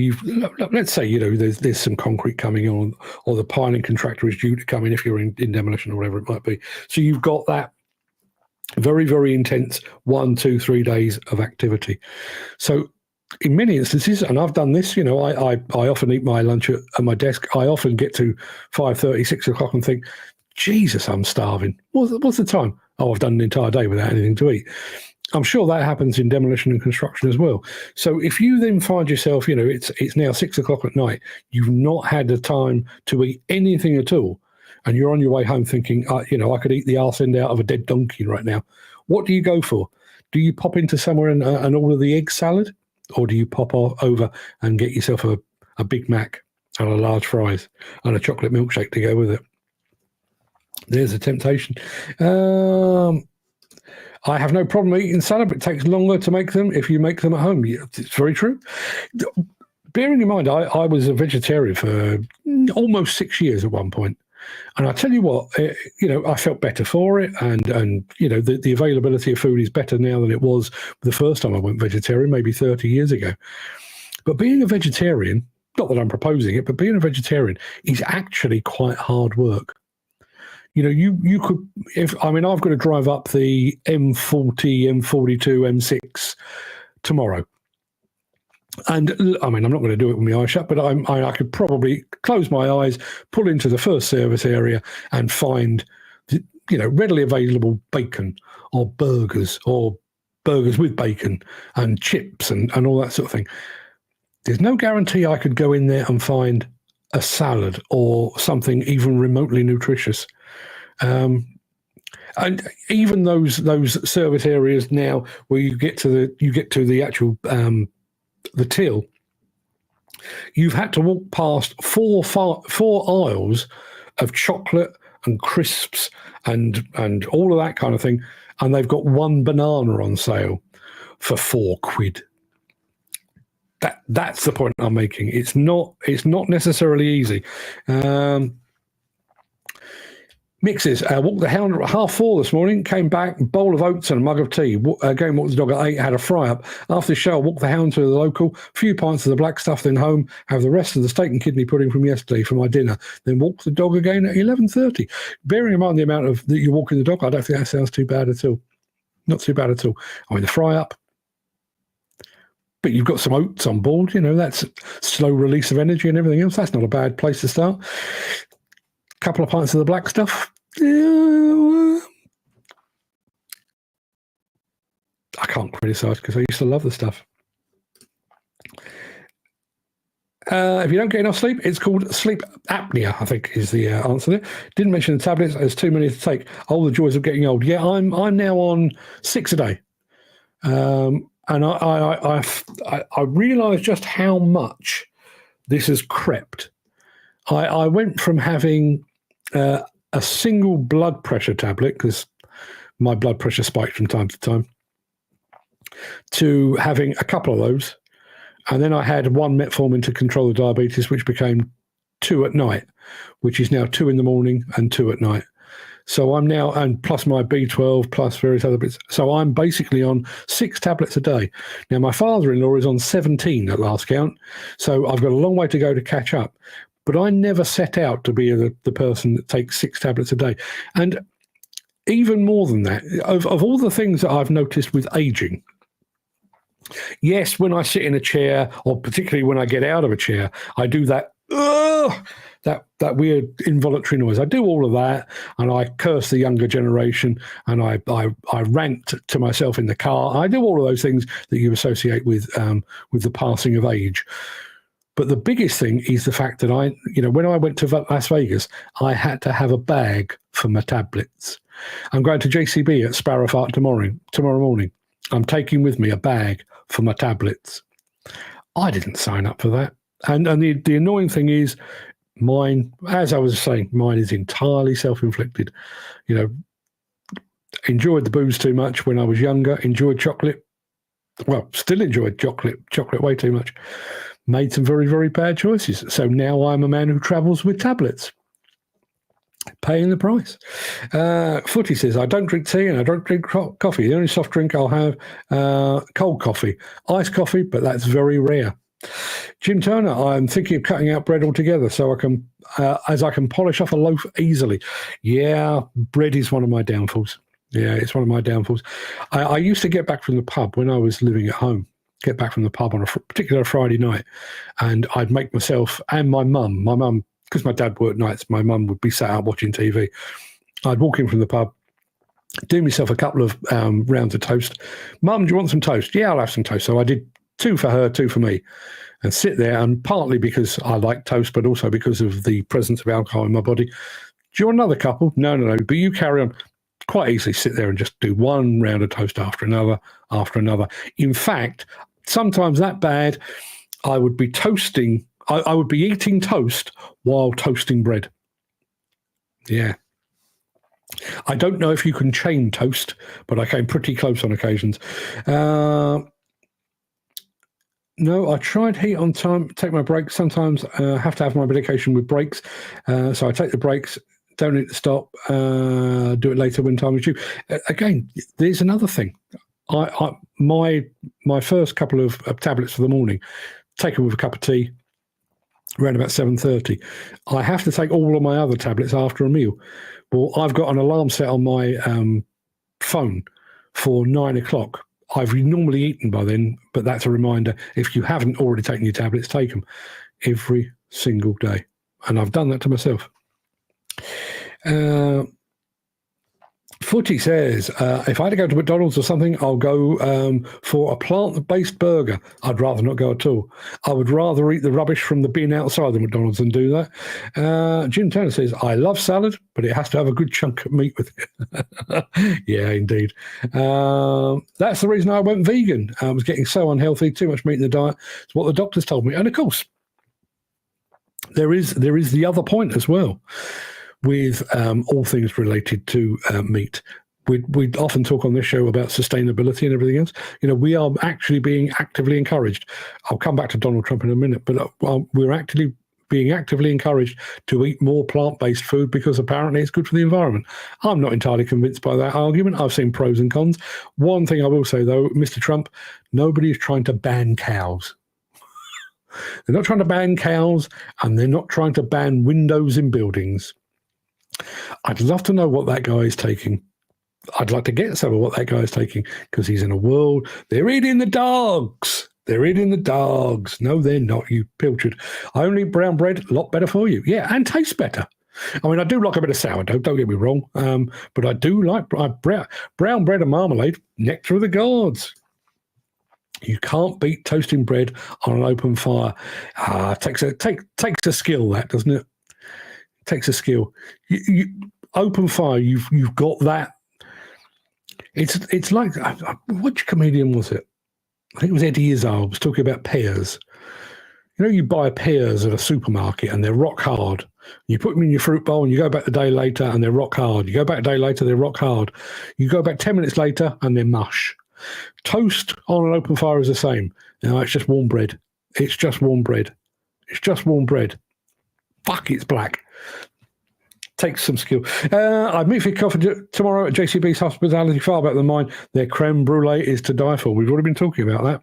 let's say, you know, there's some concrete coming on, or the piling contractor is due to come in if you're in demolition or whatever it might be. So you've got that very, very intense 1, 2, 3 days of activity. So in many instances, and I've done this, you know, I often eat my lunch at my desk. I often get to 5:30, 6 o'clock and think, Jesus, I'm starving. What's the time? Oh, I've done an entire day without anything to eat. I'm sure that happens in demolition and construction as well. So if you then find yourself, you know, it's now 6 o'clock at night, you've not had the time to eat anything at all, and you're on your way home thinking, I could eat the arse end out of a dead donkey right now. What do you go for? Do you pop into somewhere and order the egg salad? Or do you pop over and get yourself a Big Mac and a large fries and a chocolate milkshake to go with it? There's a temptation. I have no problem eating salad, but it takes longer to make them if you make them at home. Yeah, it's very true. Bearing in mind, I was a vegetarian for almost 6 years at one point. And I tell you what, I felt better for it. And the availability of food is better now than it was the first time I went vegetarian, maybe 30 years ago. But being a vegetarian, not that I'm proposing it, but being a vegetarian is actually quite hard work. You could, I've got to drive up the M40, M42, M6 tomorrow. And I'm not going to do it with my eyes shut, but I could probably close my eyes, pull into the first service area and find, readily available bacon or burgers with bacon and chips and all that sort of thing. There's no guarantee I could go in there and find a salad or something even remotely nutritious. And even those service areas now where you get to the actual the till, you've had to walk past four aisles of chocolate and crisps and all of that kind of thing, and they've got one banana on sale for £4. That's the point I'm making. It's not necessarily easy. Mixes. Walked the hound at 4:30 this morning, came back, bowl of oats and a mug of tea. Going walked the dog at 8, had a fry-up. After the show, walked the hound to the local, few pints of the black stuff, then home, have the rest of the steak and kidney pudding from yesterday for my dinner, then walked the dog again at 11:30. Bearing in mind the amount that you're walking the dog, I don't think that sounds too bad at all. Not too bad at all. The fry-up. But you've got some oats on board, that's slow release of energy and everything else. That's not a bad place to start. Couple of pints of the black stuff. I can't criticise because I used to love the stuff. If you don't get enough sleep, it's called sleep apnea, I think is the answer there. Didn't mention the tablets. There's too many to take. Oh, the joys of getting old. Yeah, I'm now on 6 a day. And I realised just how much this has crept. I went from having a single blood pressure tablet, because my blood pressure spiked from time to time, to having a couple of those. And then I had one metformin to control the diabetes, which became 2 at night, which is now 2 in the morning and 2 at night. So I'm now, and plus my B12, plus various other bits. So I'm basically on 6 tablets a day. Now, my father-in-law is on 17 at last count. So I've got a long way to go to catch up. But I never set out to be the person that takes 6 tablets a day. And even more than that, of all the things that I've noticed with aging, yes, when I sit in a chair, or particularly when I get out of a chair, I do that weird involuntary noise. I do all of that, and I curse the younger generation, and I rant to myself in the car. I do all of those things that you associate with the passing of age. But the biggest thing is the fact that when I went to Las Vegas, I had to have a bag for my tablets. I'm going to JCB at Sparrowfart tomorrow morning. I'm taking with me a bag for my tablets. I didn't sign up for that. And the annoying thing is, mine, as I was saying, mine is entirely self-inflicted. Enjoyed the booze too much when I was younger, enjoyed chocolate. Well, still enjoyed chocolate way too much. Made some very, very bad choices. So now I'm a man who travels with tablets, paying the price. Footy says, I don't drink tea and I don't drink coffee. The only soft drink I'll have, cold coffee. Iced coffee, but that's very rare. Jim Turner, I'm thinking of cutting out bread altogether so I can polish off a loaf easily. Yeah, bread is one of my downfalls. Yeah, it's one of my downfalls. I used to get back from the pub when I was living at home. Get back from the pub on a particular Friday night, and I'd make myself and my mum, because my dad worked nights, my mum would be sat out watching TV. I'd walk in from the pub, do myself a couple of rounds of toast. Mum, do you want some toast? Yeah, I'll have some toast. So I did 2 for her, 2 for me, and sit there, and partly because I like toast, but also because of the presence of alcohol in my body, you want another couple? No. But you carry on. Quite easily sit there and just do one round of toast after another. In fact, sometimes that bad, I would be toasting. I would be eating toast while toasting bread. Yeah. I don't know if you can chain toast, but I came pretty close on occasions. No, I tried heat on time, take my breaks. Sometimes have to have my medication with breaks. So I take the breaks, don't need to stop, do it later when time is due. Again, there's another thing. My first couple of tablets for the morning, take them with a cup of tea, around about 7:30. I have to take all of my other tablets after a meal. Well, I've got an alarm set on my phone for 9 o'clock. I've normally eaten by then, but that's a reminder. If you haven't already taken your tablets, take them every single day. And I've done that to myself. Footy says, if I had to go to McDonald's or something, I'll go for a plant-based burger. I'd rather not go at all. I would rather eat the rubbish from the bin outside the McDonald's than do that. Jim Turner says, I love salad, but it has to have a good chunk of meat with it. Yeah, indeed. That's the reason I went vegan. I was getting so unhealthy, too much meat in the diet. It's what the doctors told me. And of course, there is the other point as well. With all things related to meat. We often talk on this show about sustainability and everything else. We are actually being actively encouraged. I'll come back to Donald Trump in a minute, but we're actually being actively encouraged to eat more plant-based food because apparently it's good for the environment. I'm not entirely convinced by that argument. I've seen pros and cons. One thing I will say, though, Mr. Trump, nobody is trying to ban cows. They're not trying to ban cows, and they're not trying to ban windows in buildings. I'd love to know what that guy is taking. I'd like to get some of what that guy is taking because he's in a world. They're eating the dogs. They're eating the dogs. No, they're not, you pilchard. I only eat brown bread, a lot better for you. Yeah, and tastes better. I mean, I do like a bit of sourdough, don't get me wrong. But I do like brown bread and marmalade, nectar of the gods. You can't beat toasting bread on an open fire. Takes a skill, that, doesn't it? Takes a skill. You open fire. You've got that. It's like, which comedian was it? I think it was Eddie Izzard was talking about pears. You buy pears at a supermarket and they're rock hard. You put them in your fruit bowl and you go back the day later and they're rock hard. You go back a day later, they're rock hard. You go back 10 minutes later and they're mush. Toast on an open fire is the same. It's just warm bread. It's just warm bread. It's just warm bread. Fuck, it's black. Takes some skill. I meet for coffee tomorrow at JCB's Hospitality, far better than mine. Their creme brulee is to die for. We've already been talking about that.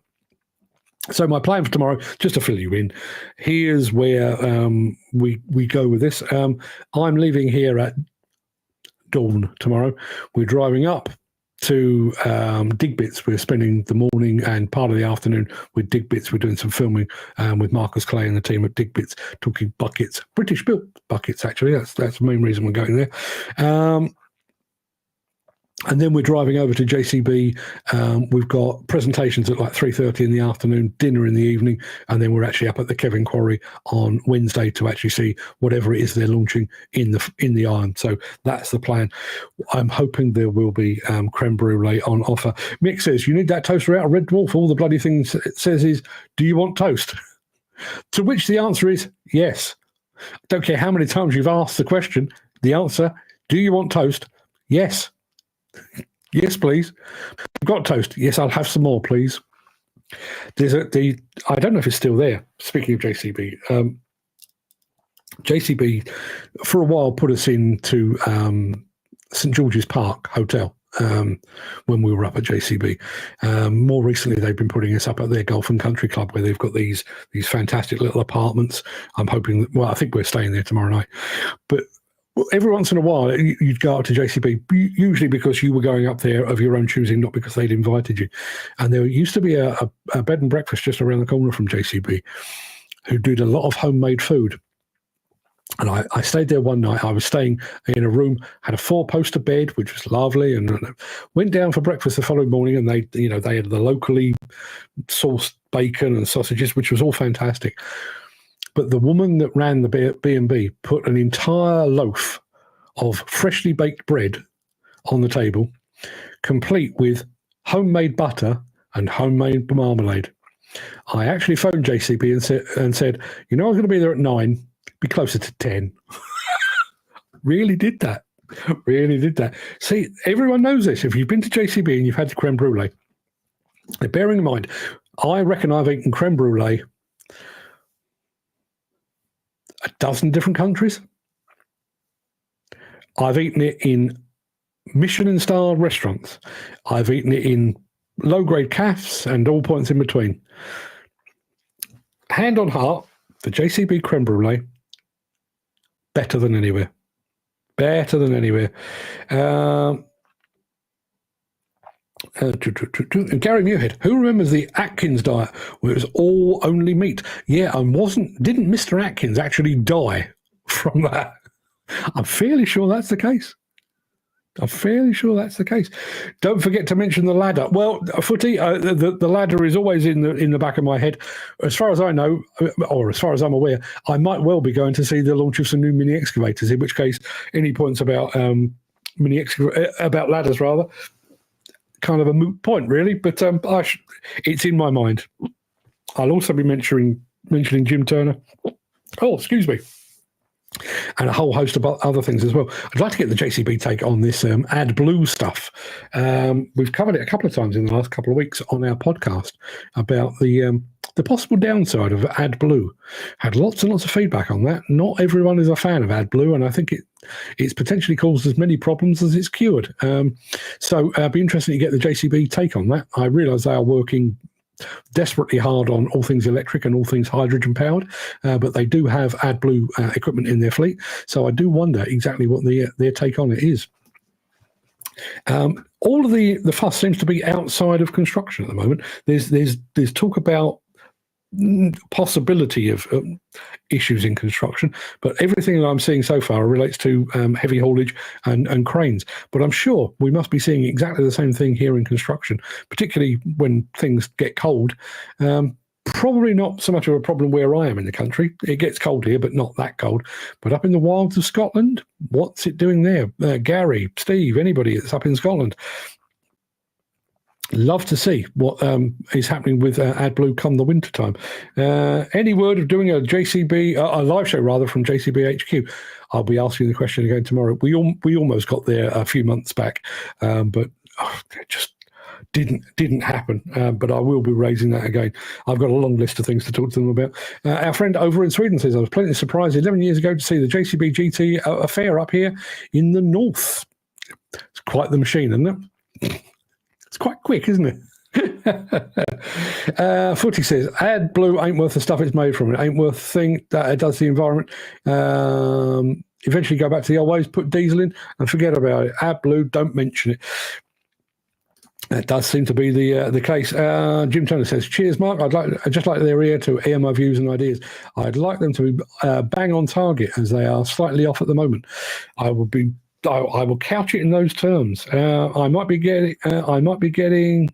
So my plan for tomorrow, just to fill you in, here's where we go with this. I'm leaving here at dawn tomorrow. We're driving up to Digbits. We're spending the morning and part of the afternoon with Digbits. We're doing some filming with Marcus Clay and the team at Digbits, talking buckets, British built buckets, actually. That's the main reason we're going there. And then we're driving over to JCB. We've got presentations at like 3:30 in the afternoon, dinner in the evening, and then we're actually up at the Kevin Quarry on Wednesday to actually see whatever it is they're launching in the iron. So that's the plan. I'm hoping there will be creme brulee on offer. Mick says, you need that toaster out of Red Dwarf. All the bloody things it says is, do you want toast? To which the answer is yes. Don't care how many times you've asked the question. The answer, do you want toast? Yes. Yes, please. I've got toast. Yes, I'll have some more, please. I don't know if it's still there. Speaking of JCB, JCB for a while put us into St George's Park Hotel when we were up at JCB. More recently, they've been putting us up at their Golf and Country Club where they've got these fantastic little apartments. I'm hoping that, I think we're staying there tomorrow night. But every once in a while, you'd go up to JCB, usually because you were going up there of your own choosing, not because they'd invited you. And there used to be a bed and breakfast just around the corner from JCB who did a lot of homemade food. And I stayed there one night. I was staying in a room, had a 4-poster bed, which was lovely, and went down for breakfast the following morning. And they had the locally sourced bacon and sausages, which was all fantastic. But the woman that ran the B&B put an entire loaf of freshly baked bread on the table, complete with homemade butter and homemade marmalade. I actually phoned JCB and said, I was going to be there at 9, be closer to 10. Really did that. Really did that. See, everyone knows this. If you've been to JCB and you've had the creme brulee, bearing in mind, I reckon I've eaten creme brulee a dozen different countries. I've eaten it in Michelin-star restaurants. I've eaten it in low-grade cafes and all points in between. Hand on heart, the JCB creme brulee, better than anywhere. Better than anywhere. And Gary Muirhead, who remembers the Atkins diet where it was all only meat? Yeah, didn't Mr. Atkins actually die from that? I'm fairly sure that's the case. Don't forget to mention the ladder. Well, Footy, the ladder is always in the back of my head. As far as I know, or as far as I'm aware, I might well be going to see the launch of some new mini excavators. In which case, any points about about ladders rather, kind of a moot point, really. But it's in my mind. I'll also be mentioning Jim Turner. Oh, excuse me. And a whole host of other things as well. I'd like to get the JCB take on this AdBlue stuff. We've covered it a couple of times in the last couple of weeks on our podcast about the possible downside of AdBlue. Had lots and lots of feedback on that. Not everyone is a fan of AdBlue, and I think it's potentially caused as many problems as it's cured. So it'd be interesting to get the JCB take on that. I realise they are working desperately hard on all things electric and all things hydrogen powered, but they do have AdBlue equipment in their fleet. So I do wonder exactly what their take on it is. All of the fuss seems to be outside of construction at the moment. There's talk about possibility of issues in construction, but everything that I'm seeing so far relates to heavy haulage and cranes. But I'm sure we must be seeing exactly the same thing here in construction, particularly when things get cold. Probably not so much of a problem where I am in the country. It gets cold here, but not that cold. But up in the wilds of Scotland, what's it doing there? Gary, Steve, anybody that's up in Scotland, love to see what is happening with AdBlue come the winter time. Any word of doing a live show rather from JCB HQ? I'll be asking the question again tomorrow. We almost got there a few months back, but it just didn't happen. But I will be raising that again. I've got a long list of things to talk to them about. Our friend over in Sweden says, I was pleasantly surprised 11 years ago to see the JCB GT affair up here in the north. It's quite the machine, isn't it? It's quite quick, isn't it? Footy says, AdBlue ain't worth the stuff it's made from. It ain't worth the thing that it does to the environment. Eventually go back to the old ways, put diesel in and forget about it. AdBlue, don't mention it. That does seem to be the case. Jim Turner says, cheers, Mark. I'd just like their ear to hear my views and ideas. I'd like them to be bang on target as they are slightly off at the moment. I will couch it in those terms. I might be getting.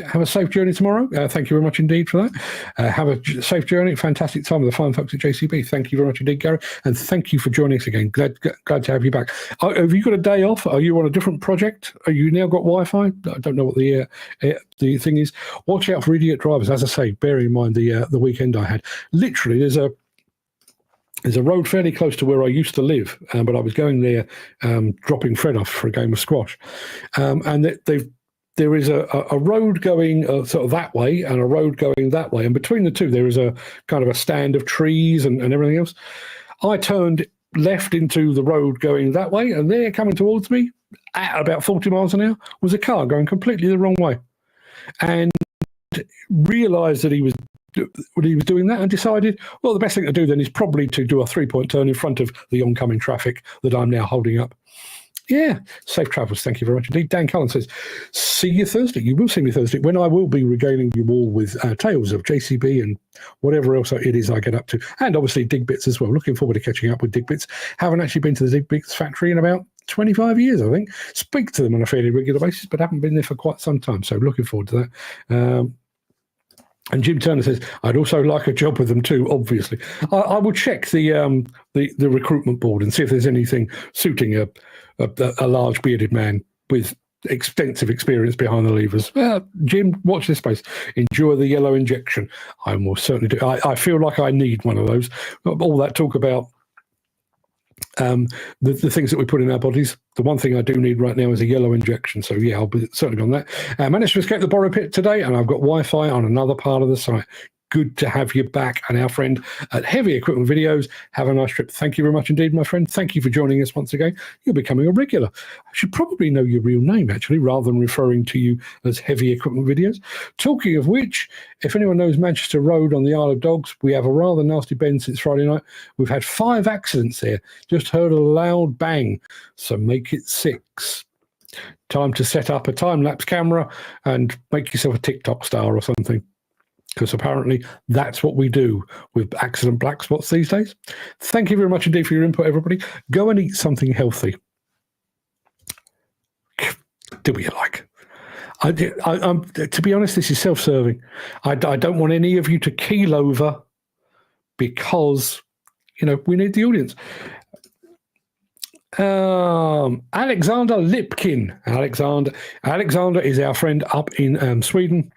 Have a safe journey tomorrow. Thank you very much indeed for that. Have a safe journey. Fantastic time with the fine folks at JCB. Thank you very much indeed, Gary. And thank you for joining us again. Glad to have you back. Have you got a day off? Are you on a different project? Are you now got Wi-Fi? I don't know what the thing is. Watch out for idiot drivers. As I say, bear in mind the weekend I had. Literally, there's a road fairly close to where I used to live, but I was going there dropping Fred off for a game of squash. And there is a road going sort of that way and a road going that way. And between the two, there is a kind of a stand of trees and everything else. I turned left into the road going that way, and there coming towards me at about 40 miles an hour was a car going completely the wrong way. And realised that he was doing that and decided, well, the best thing to do then is probably to do a 3-point turn in front of the oncoming traffic that I'm now holding up. Yeah, safe travels. Thank you very much indeed. Dan Cullen says, see you Thursday. You will see me Thursday when I will be regaling you all with tales of JCB and whatever else it is I get up to. And obviously Dig Bits as well. Looking forward to catching up with Dig Bits. Haven't actually been to the Dig Bits factory in about 25 years, I think. Speak to them on a fairly regular basis, but haven't been there for quite some time. So looking forward to that. And Jim Turner says, I'd also like a job with them too, obviously. I will check the recruitment board and see if there's anything suiting a large bearded man with extensive experience behind the levers. Jim, watch this space. Enjoy the yellow injection. I will certainly do. I feel like I need one of those. All that talk about the things that we put in our bodies. The one thing I do need right now is a yellow injection. So yeah, I'll be certainly on that. I managed to escape the borrow pit today, and I've got Wi-Fi on another part of the site. Good to have you back. And our friend at Heavy Equipment Videos, have a nice trip. Thank you very much indeed, my friend. Thank you for joining us once again. You're becoming a regular. I should probably know your real name, actually, rather than referring to you as Heavy Equipment Videos. Talking of which, if anyone knows Manchester Road on the Isle of Dogs, we have a rather nasty bend since Friday night. We've had 5 accidents there. Just heard a loud bang. So make it 6. Time to set up a time-lapse camera and make yourself a TikTok star or something. Because apparently that's what we do with accident black spots these days. Thank you very much indeed for your input, everybody. Go and eat something healthy. Do what you like. I'm, to be honest, this is self-serving. I don't want any of you to keel over because, we need the audience. Alexander Lipkin. Alexander is our friend up in Sweden.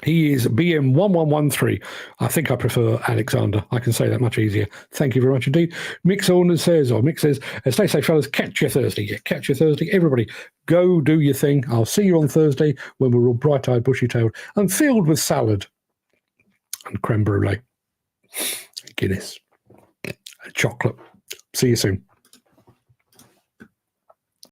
He is BM1113. I think I prefer Alexander. I can say that much easier. Thank you very much indeed. Mick says, stay safe, fellas. Catch you Thursday. Yeah, catch you Thursday. Everybody, go do your thing. I'll see you on Thursday when we're all bright-eyed, bushy-tailed, and filled with salad and creme brulee, Guinness, chocolate. See you soon.